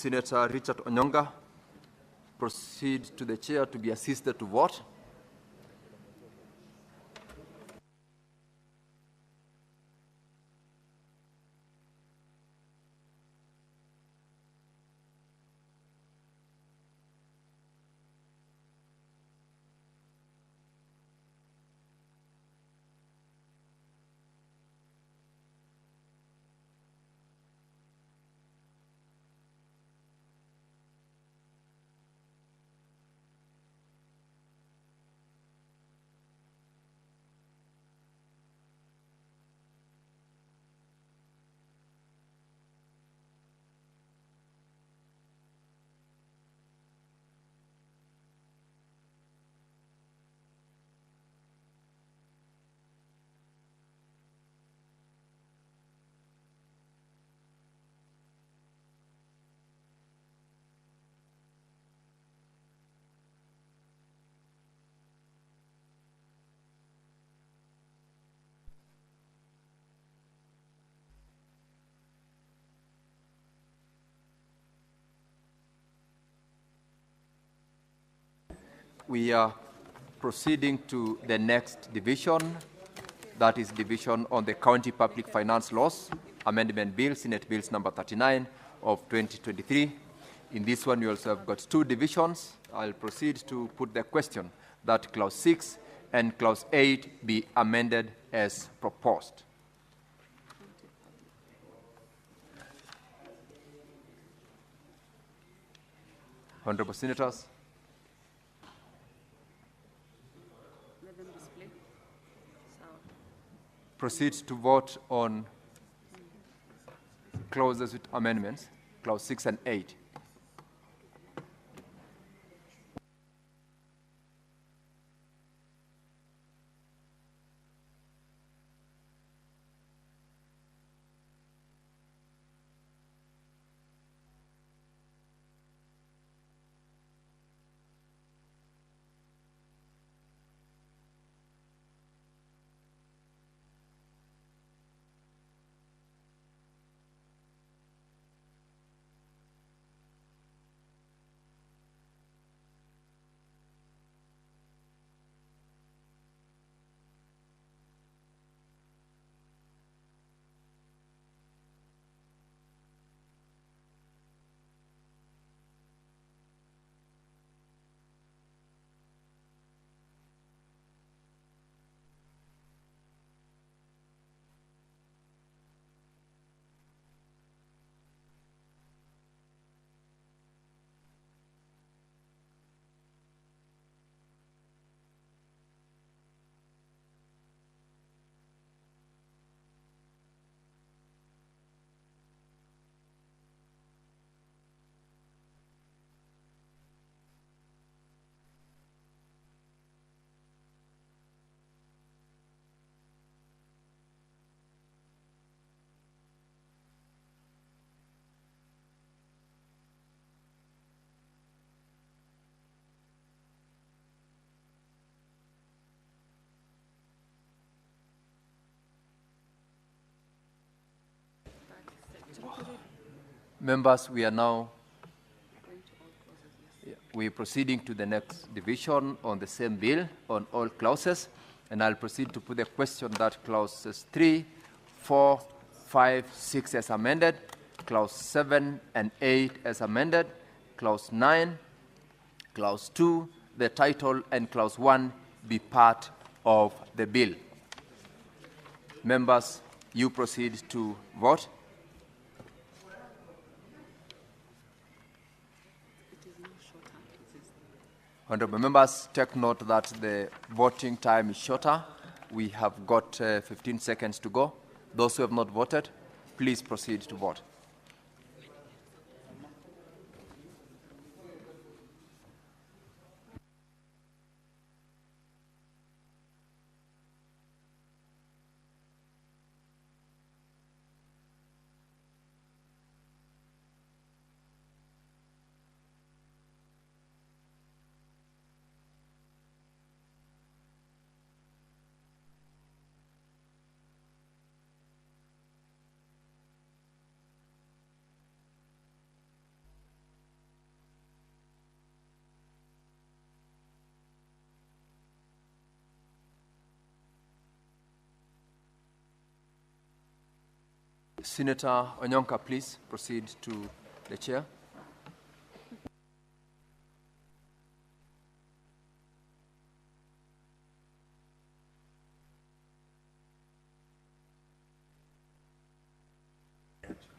Senator Richard Onyonga proceed to the chair to be assisted to vote. We are proceeding to the next division, that is division on the County Public Finance Laws Amendment Bill, Senate Bills number 39 of 2023. In this one, you also have got two divisions. I'll proceed to put the question that Clause 6 and Clause 8 be amended as proposed. Honorable Senators. Proceed to vote on clauses with amendments, Clause 6 and 8. Members, we are proceeding to the next division on the same bill on all clauses, and I'll proceed to put the question that clauses 3, 4, 5, 6 as amended, clause 7 and 8 as amended, clause 9, clause 2, the title, and clause 1 be part of the bill. Members, you proceed to vote. Honorable members, take note that the voting time is shorter. We have got 15 seconds to go. Those who have not voted, please proceed to vote. Senator Onyonka, please proceed to the chair.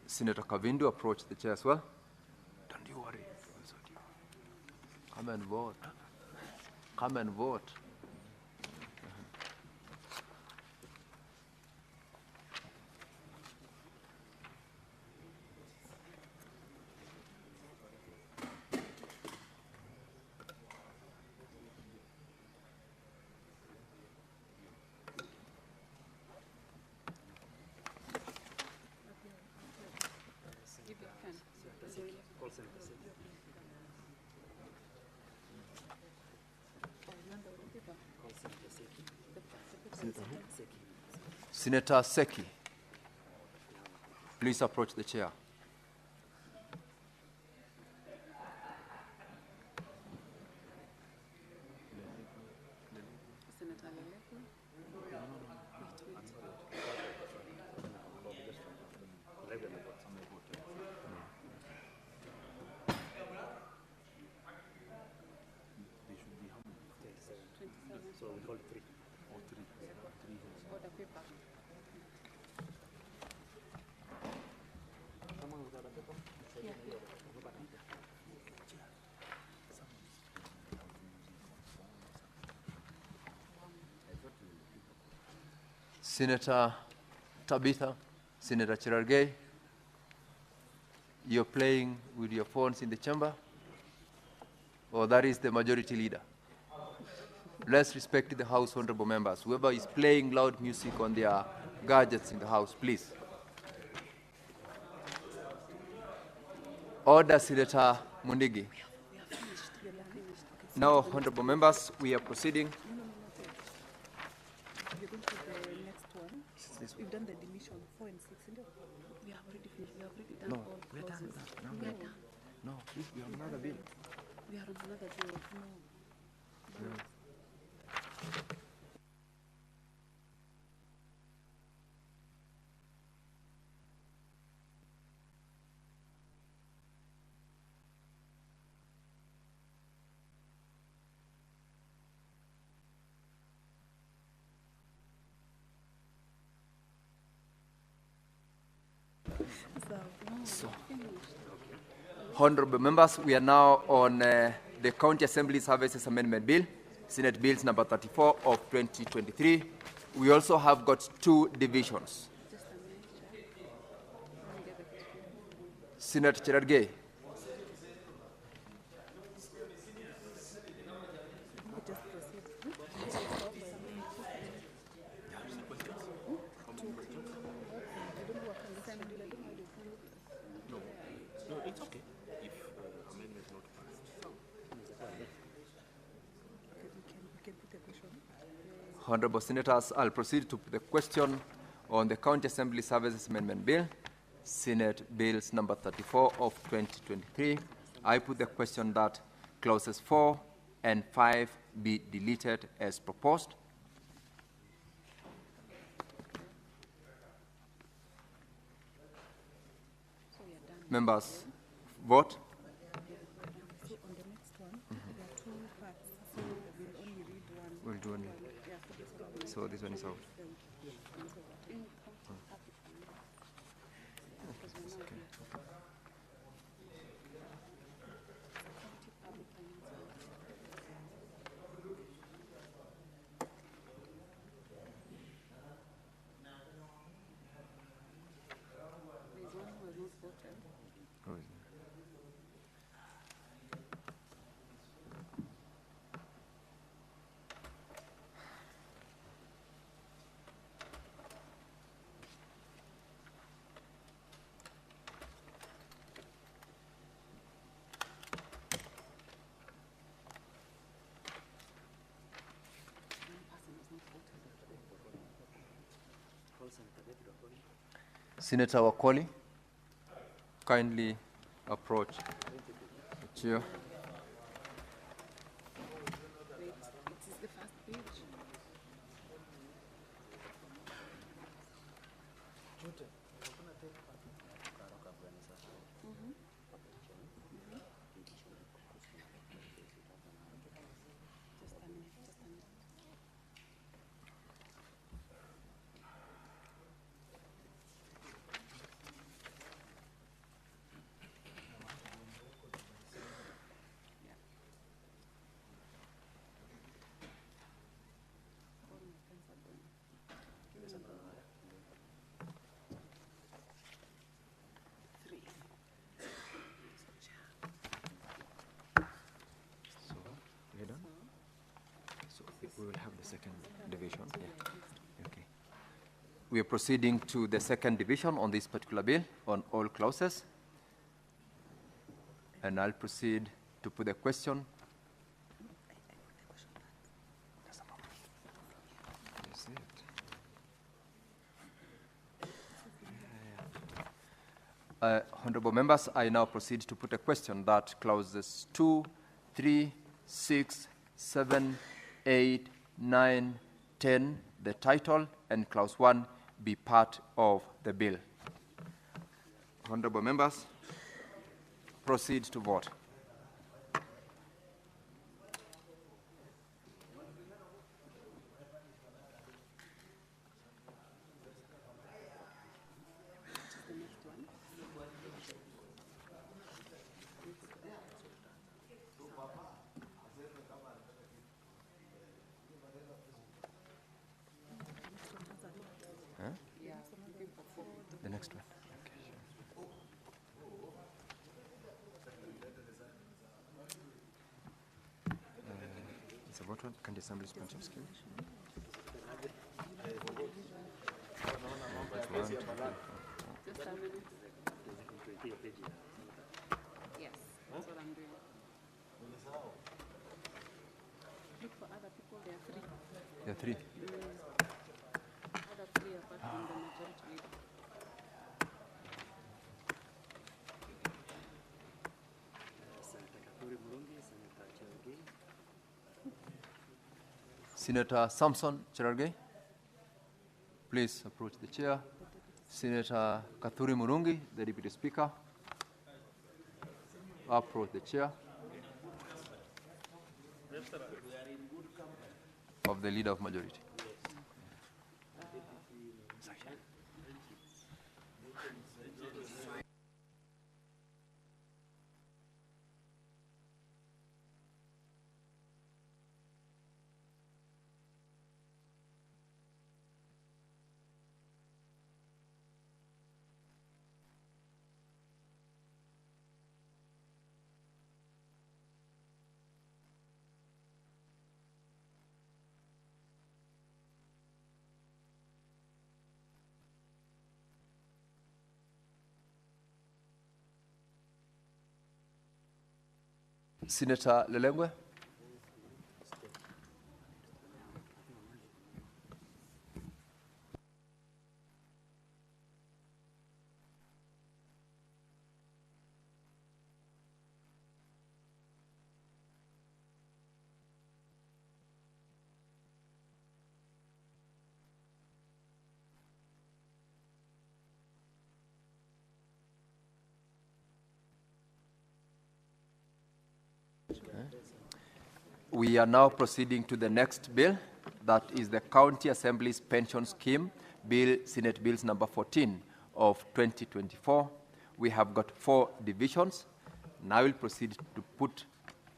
Senator Kavindu, approach the chair as well. Don't you worry. Come and vote. Come and vote. Senator Seki, please approach the chair. Senator Tabitha, Senator Cherargei, you're playing with your phones in the chamber, or that is the majority leader? Let's respect the House, honorable members. Whoever is playing loud music on their gadgets in the House, please. Order, Senator Mundigi. Now, honorable members, we are proceeding. We've done the division 4 and 6, isn't it? We have already finished. We have already done all clauses. We are done. No, please, we have another bill. We are on another bill. No. So, honorable members, we are now on the County Assembly Services Amendment Bill, Senate Bills number 34 of 2023. We also have got two divisions. Senator Cherargei. Honorable Senators, I'll proceed to the question on the County Assembly Services Amendment Bill, Senate Bills number 34 of 2023. I put the question that clauses 4 and 5 be deleted as proposed. Members, vote. We'll do only. So this one is out. Senator Wakoli, kindly approach the chair. We done? So we will have the second division. Yeah. Okay. We are proceeding to the second division on this particular bill on all clauses. And I'll proceed to put the question. That's it. Honorable members, I now proceed to put a question that clauses 2, 3, 6, 7, 8, 9, 10, the title, and clause 1 be part of the bill. Honorable members, proceed to vote. Huh? The next one. Okay, sure. It's a vote one. Can the assembly sponsor scheme? Yes, that's what I'm doing. Look for other people, there are 3. There are 3. Other 3 apart from the majority leader. Senator Samson Cherargei, please approach the chair. Senator Kathuri Murungi, the Deputy Speaker, approach the chair of the Leader of Majority. Senator Lelengwe. We are now proceeding to the next bill, that is the County Assembly's Pension Scheme Bill, Senate Bills number 14 of 2024. We have got 4 divisions. Now we'll proceed to put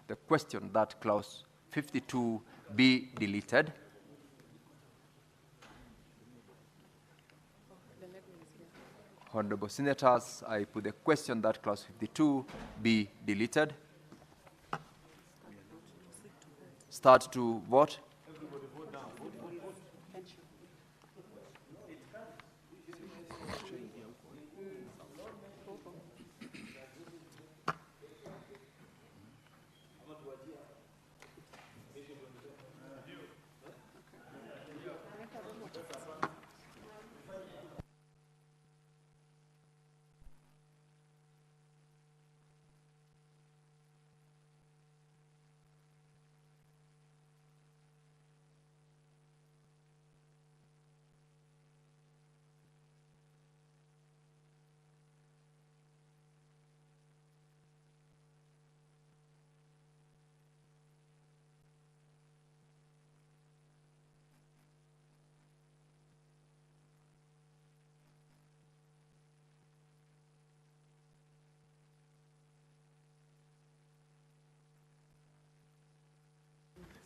the question that clause 52 be deleted. Honorable Senators, I put the question that clause 52 be deleted. Start to vote.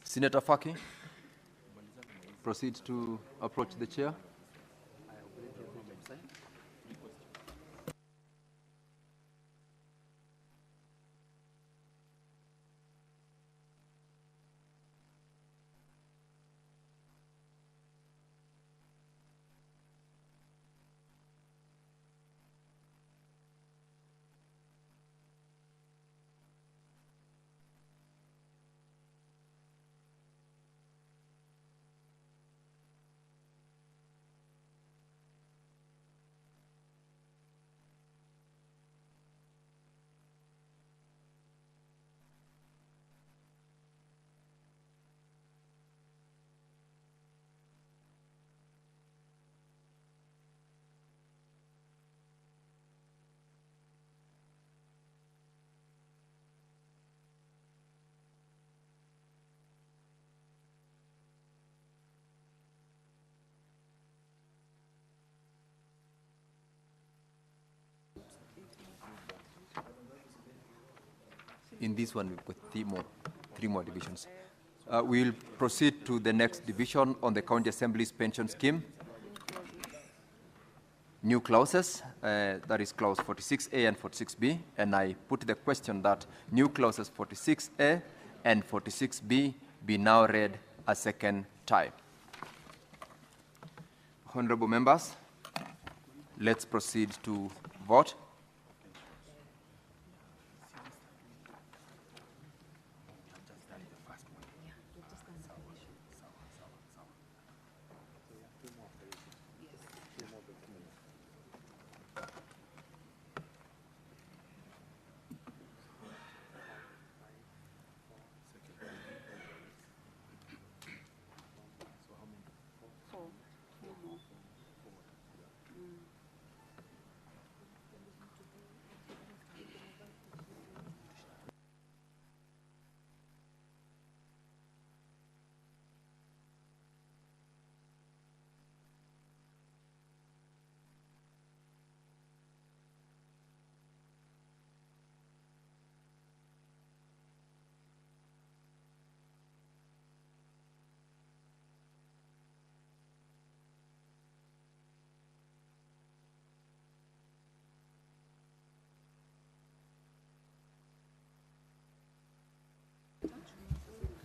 Senator Faki, proceed to approach the chair. In this one, we've got three more divisions. We'll proceed to the next division on the County Assembly's pension scheme. New clauses, that is clause 46A and 46B, and I put the question that new clauses 46A and 46B be now read a second time. Honorable members, let's proceed to vote.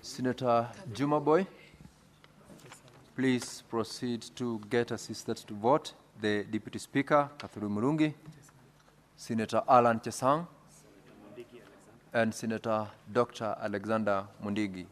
Senator Juma Boy, please proceed to get assisted to vote. The Deputy Speaker, Kathuru Murungi, Senator Alan Chesang, and Senator Dr. Alexander Mundigi.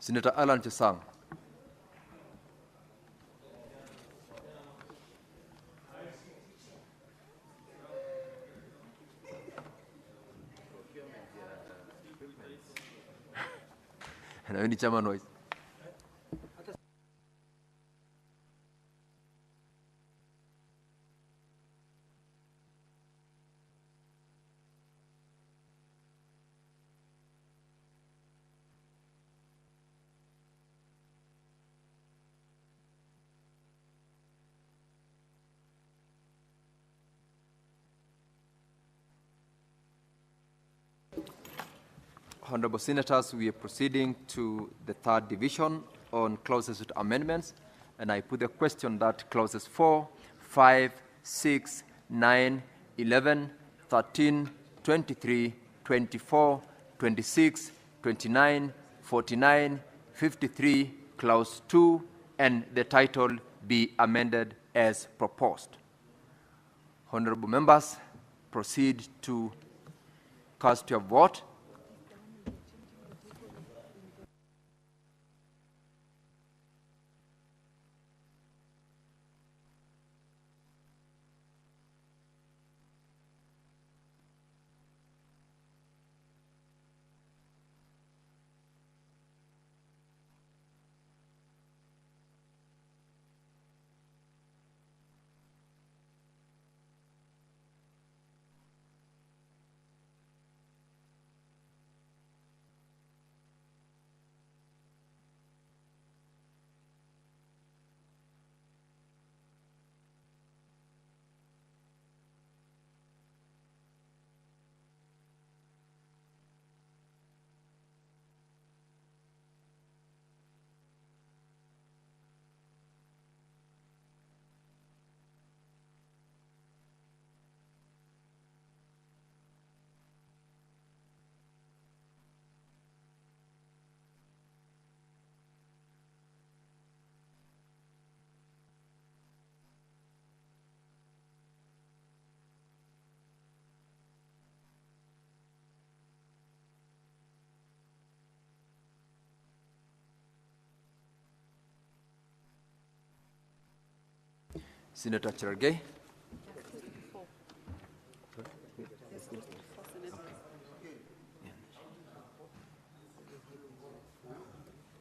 Senator Alan Chesang. And I need Chama noise. Honorable Senators, we are proceeding to the third division on clauses with amendments, and I put the question that clauses 4, 5, 6, 9, 11, 13, 23, 24, 26, 29, 49, 53, clause 2, and the title be amended as proposed. Honorable members, proceed to cast your vote. Senator Cherargei.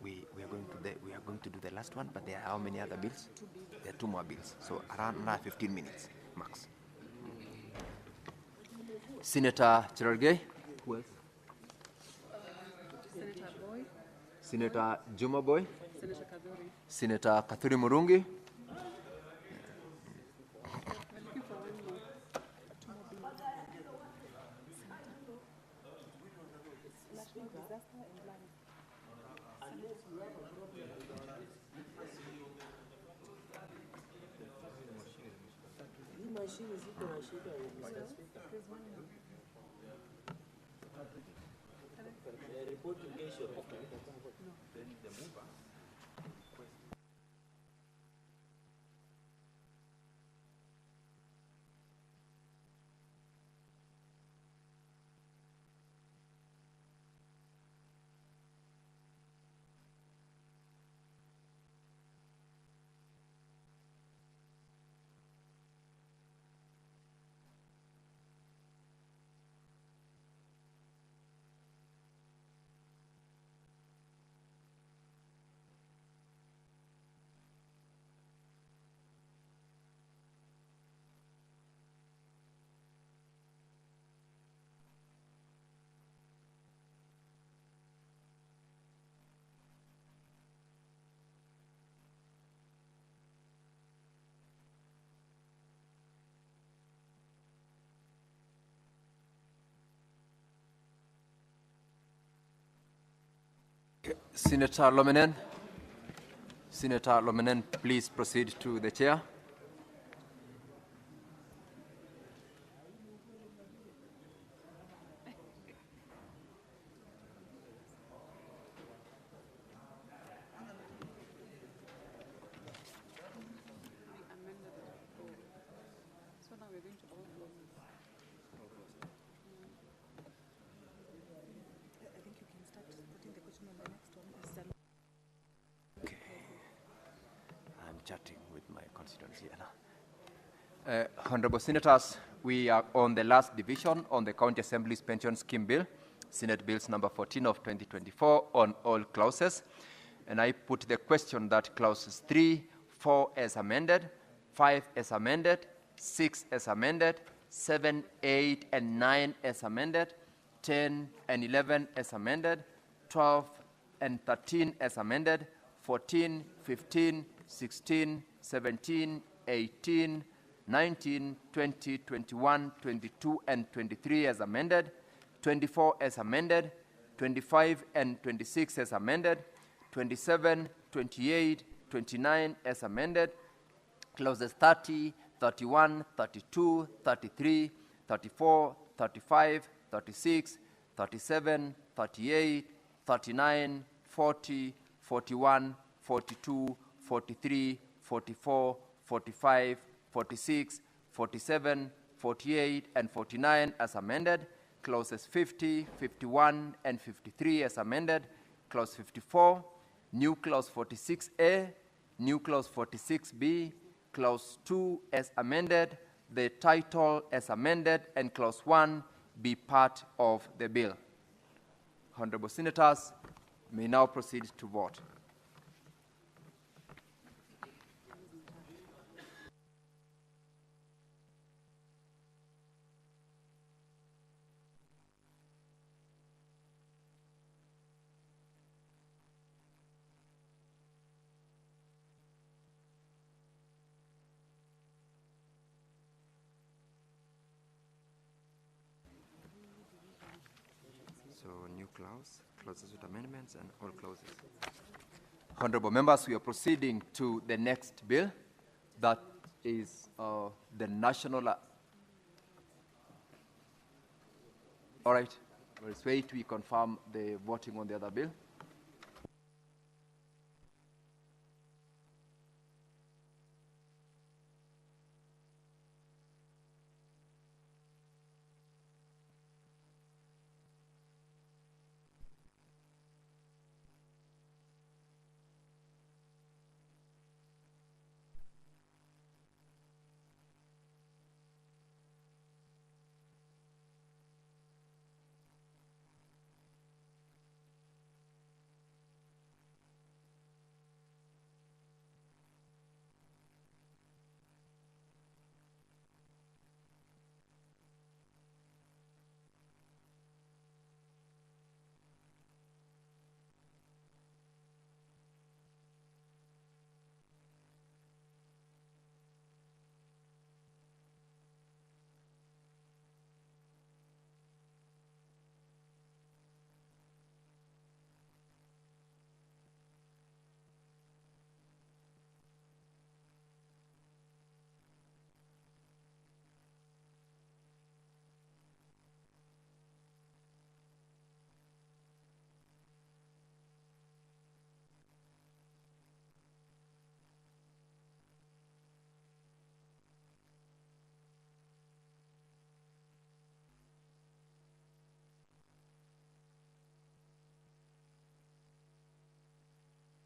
We are going to do the last one, but there are how many other bills? There are 2 more bills, so around another 15 minutes max. Senator Cherargei. Who else? Senator Boy, Senator Juma Boy. Senator Kaduri. Senator Kathuri Murungi. We're looking for one more. 2 more bills. National disaster and land. Senator Lomenen. Senator Lomenen, please proceed to the chair. We amended it before. So now we're going to all close this. I think you can start putting the question on the next one. I'm chatting with my constituency now. Honorable Senators, we are on the last division on the County Assembly's Pension Scheme Bill, Senate Bills number 14 of 2024 on all clauses. And I put the question that clauses 3, 4 as amended, 5 as amended, 6 as amended, 7, 8, and 9 as amended, 10 and 11 as amended, 12 and 13 as amended, 14, 15, 16, 17, 18, 19, 20, 21, 22, and 23 as amended, 24 as amended, 25 and 26 as amended, 27, 28, 29 as amended, clauses 30, 31, 32, 33, 34, 35, 36, 37, 38, 39, 40, 41, 42, 43, 44, 45, 46, 47, 48, and 49 as amended, clauses 50, 51, and 53 as amended, clause 54, new clause 46A, new clause 46B, clause 2 as amended, the title as amended, and clause 1 be part of the bill. Honorable Senators, may now proceed to vote. So new clause, clauses with amendments, and all clauses. Honorable members, we are proceeding to the next bill. That is the national. All right, let's wait. We confirm the voting on the other bill.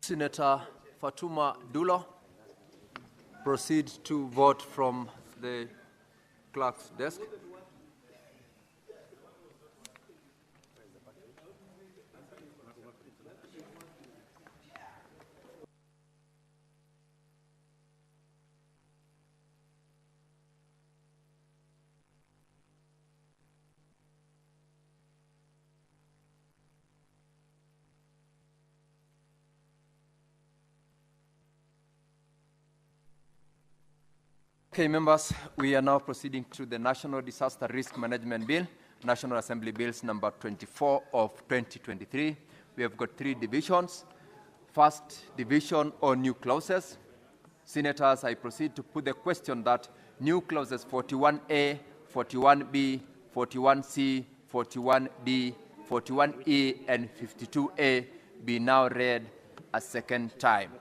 Senator Fatuma Dulo proceed to vote from the clerk's desk. Okay, members, we are now proceeding to the National Disaster Risk Management Bill, National Assembly Bills number 24 of 2023. We have got 3 divisions. First division on new clauses. Senators, I proceed to put the question that new clauses 41A, 41B, 41C, 41D, 41E, and 52A be now read a second time.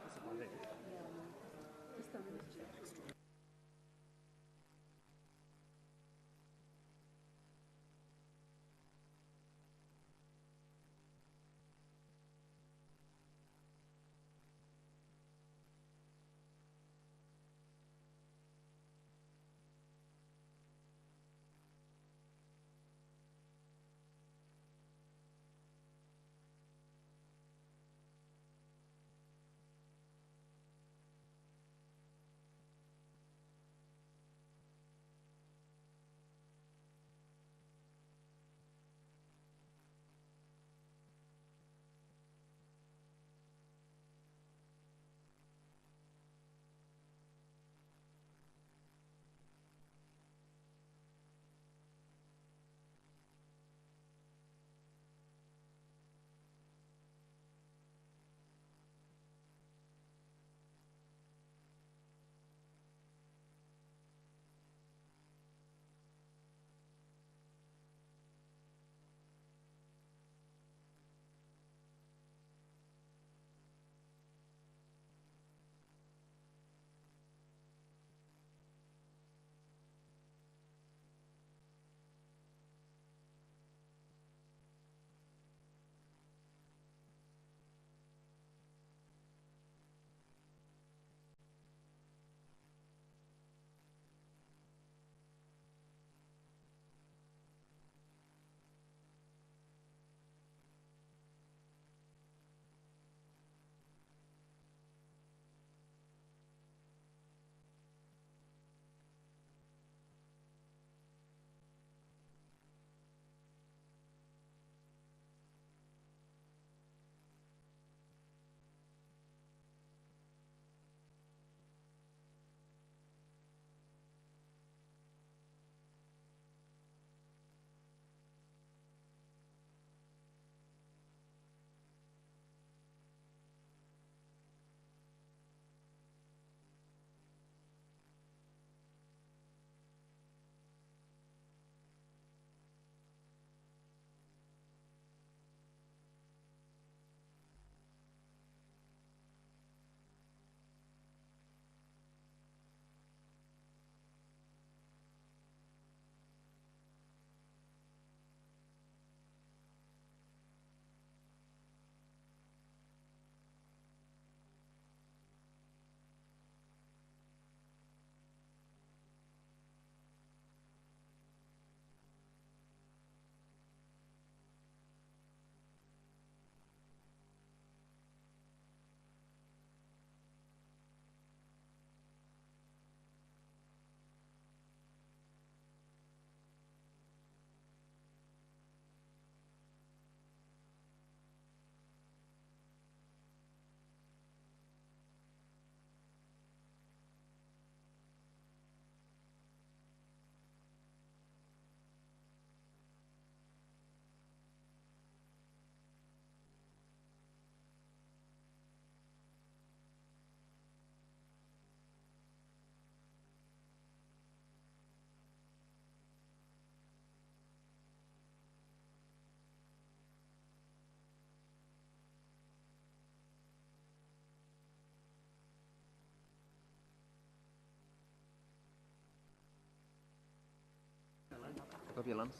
Copy alarms.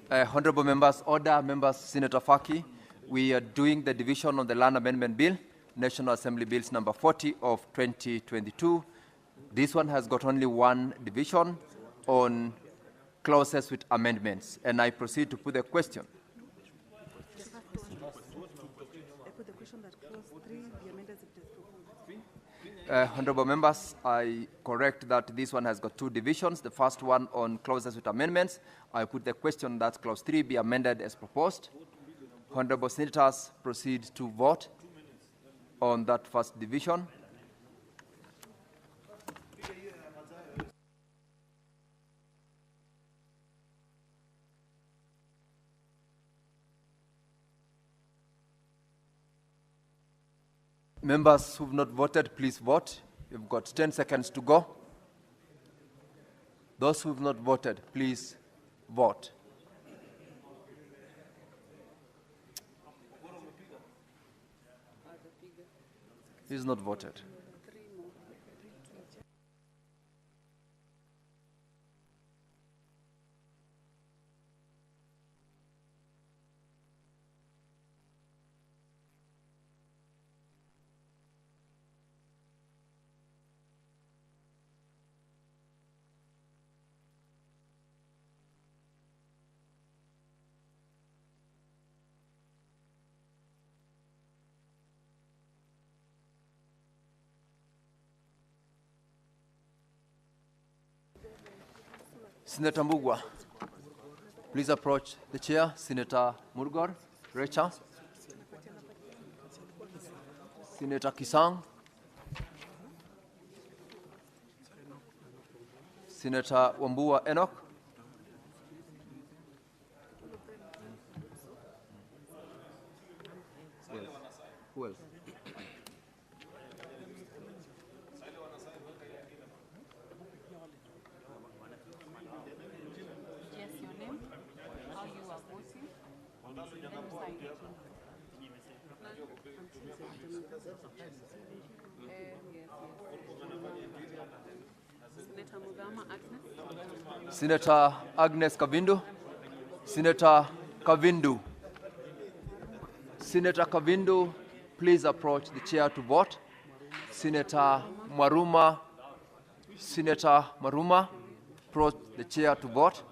Honorable members, order members, Senator Faki. We are doing the division on the Land Amendment Bill, National Assembly Bills number 40 of 2022. This one has got only one division on clauses with amendments. And I proceed to put the question. Honorable members, I correct that this one has got two divisions. The first one on clauses with amendments. I put the question that clause 3 be amended as proposed. Honorable senators, proceed to vote on that first division. Members who have not voted, please vote. You've got 10 seconds to go. Those who have not voted, please vote. He's not voted. Senator Mugwa, please approach the chair. Senator Murgor, Recha. Senator Kisang. Senator Wambua Enoch. Who else? Yes, your name, how you are voting, then you sign it. Senator Mugama Agnes. Senator Agnes Kavindu. Senator Kavindu. Senator Kavindu, please approach the chair to vote. Senator Maruma. Senator Maruma, approach the chair to vote.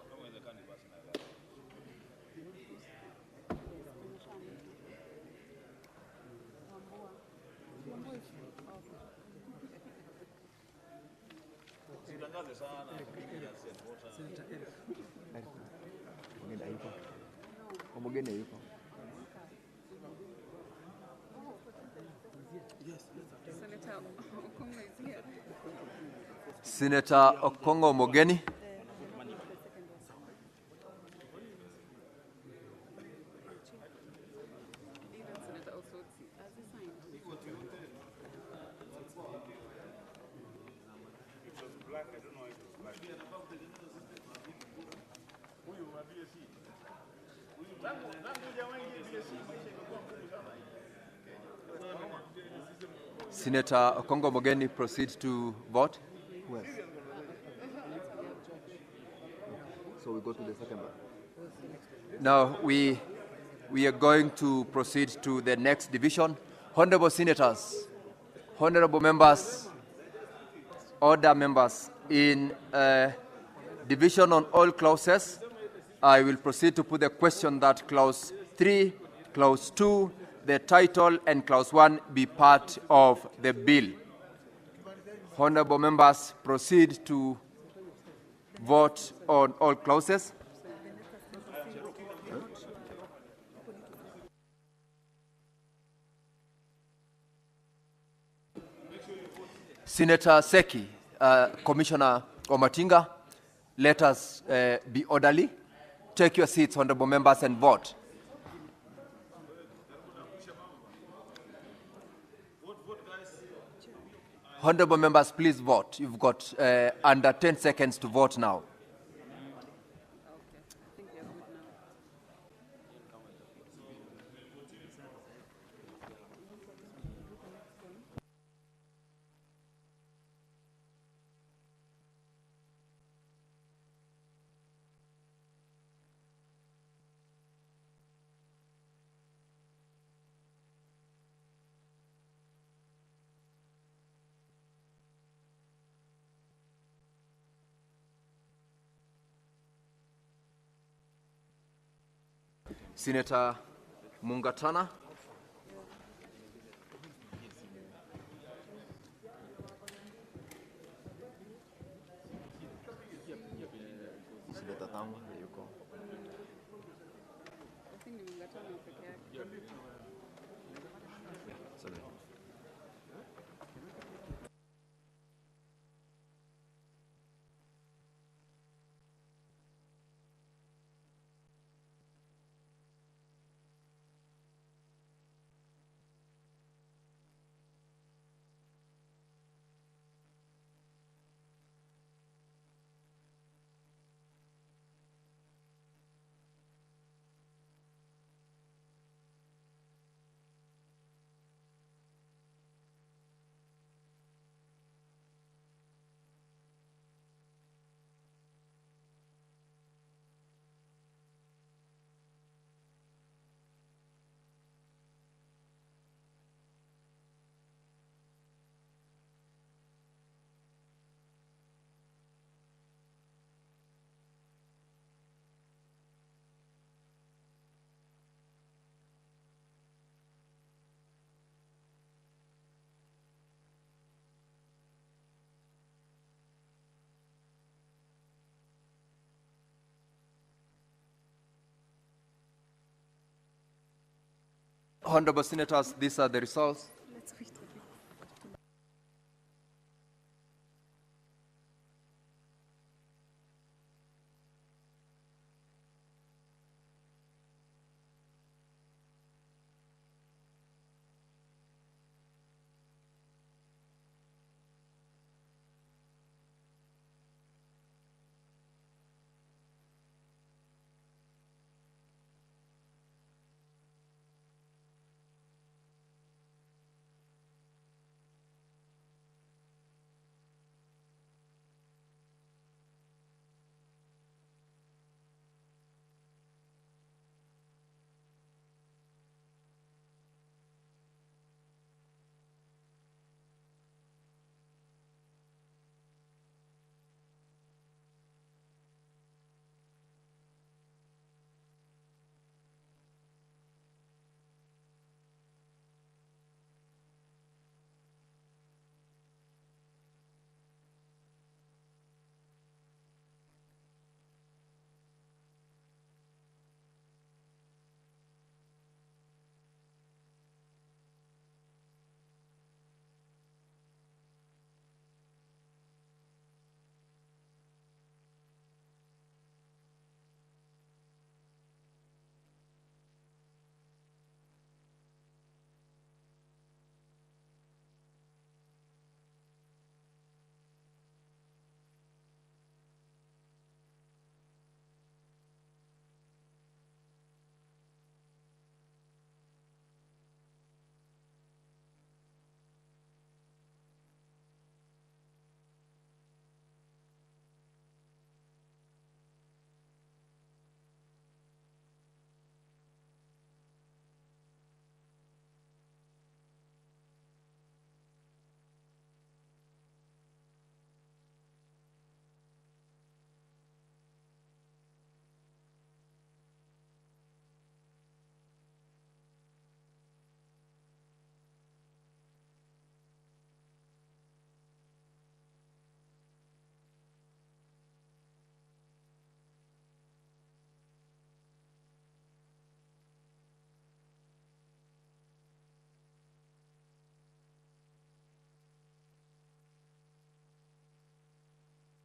Senator Okongo is here. Senator Okongo Mogeni. Even Senator Osotsi, has he signed? Senator Okongo Mogeni, proceed to vote. Who else? So we go to the second one. Now we are going to proceed to the next division. Honorable senators, honorable members, order members, in division on all clauses, I will proceed to put the question that clause 3, clause 2, the title, and clause 1 be part of the bill. Honorable members, proceed to vote on all clauses. Senator Seki, Commissioner Omatinga, let us be orderly. Take your seats, honorable members, and vote. Honorable members, please vote. You've got under 10 seconds to vote now. Senator Mungatana. Senator Tangwa, yuko. I think nimeungatana peke yake. Sorry. Honorable Senators, these are the results. Let's wait.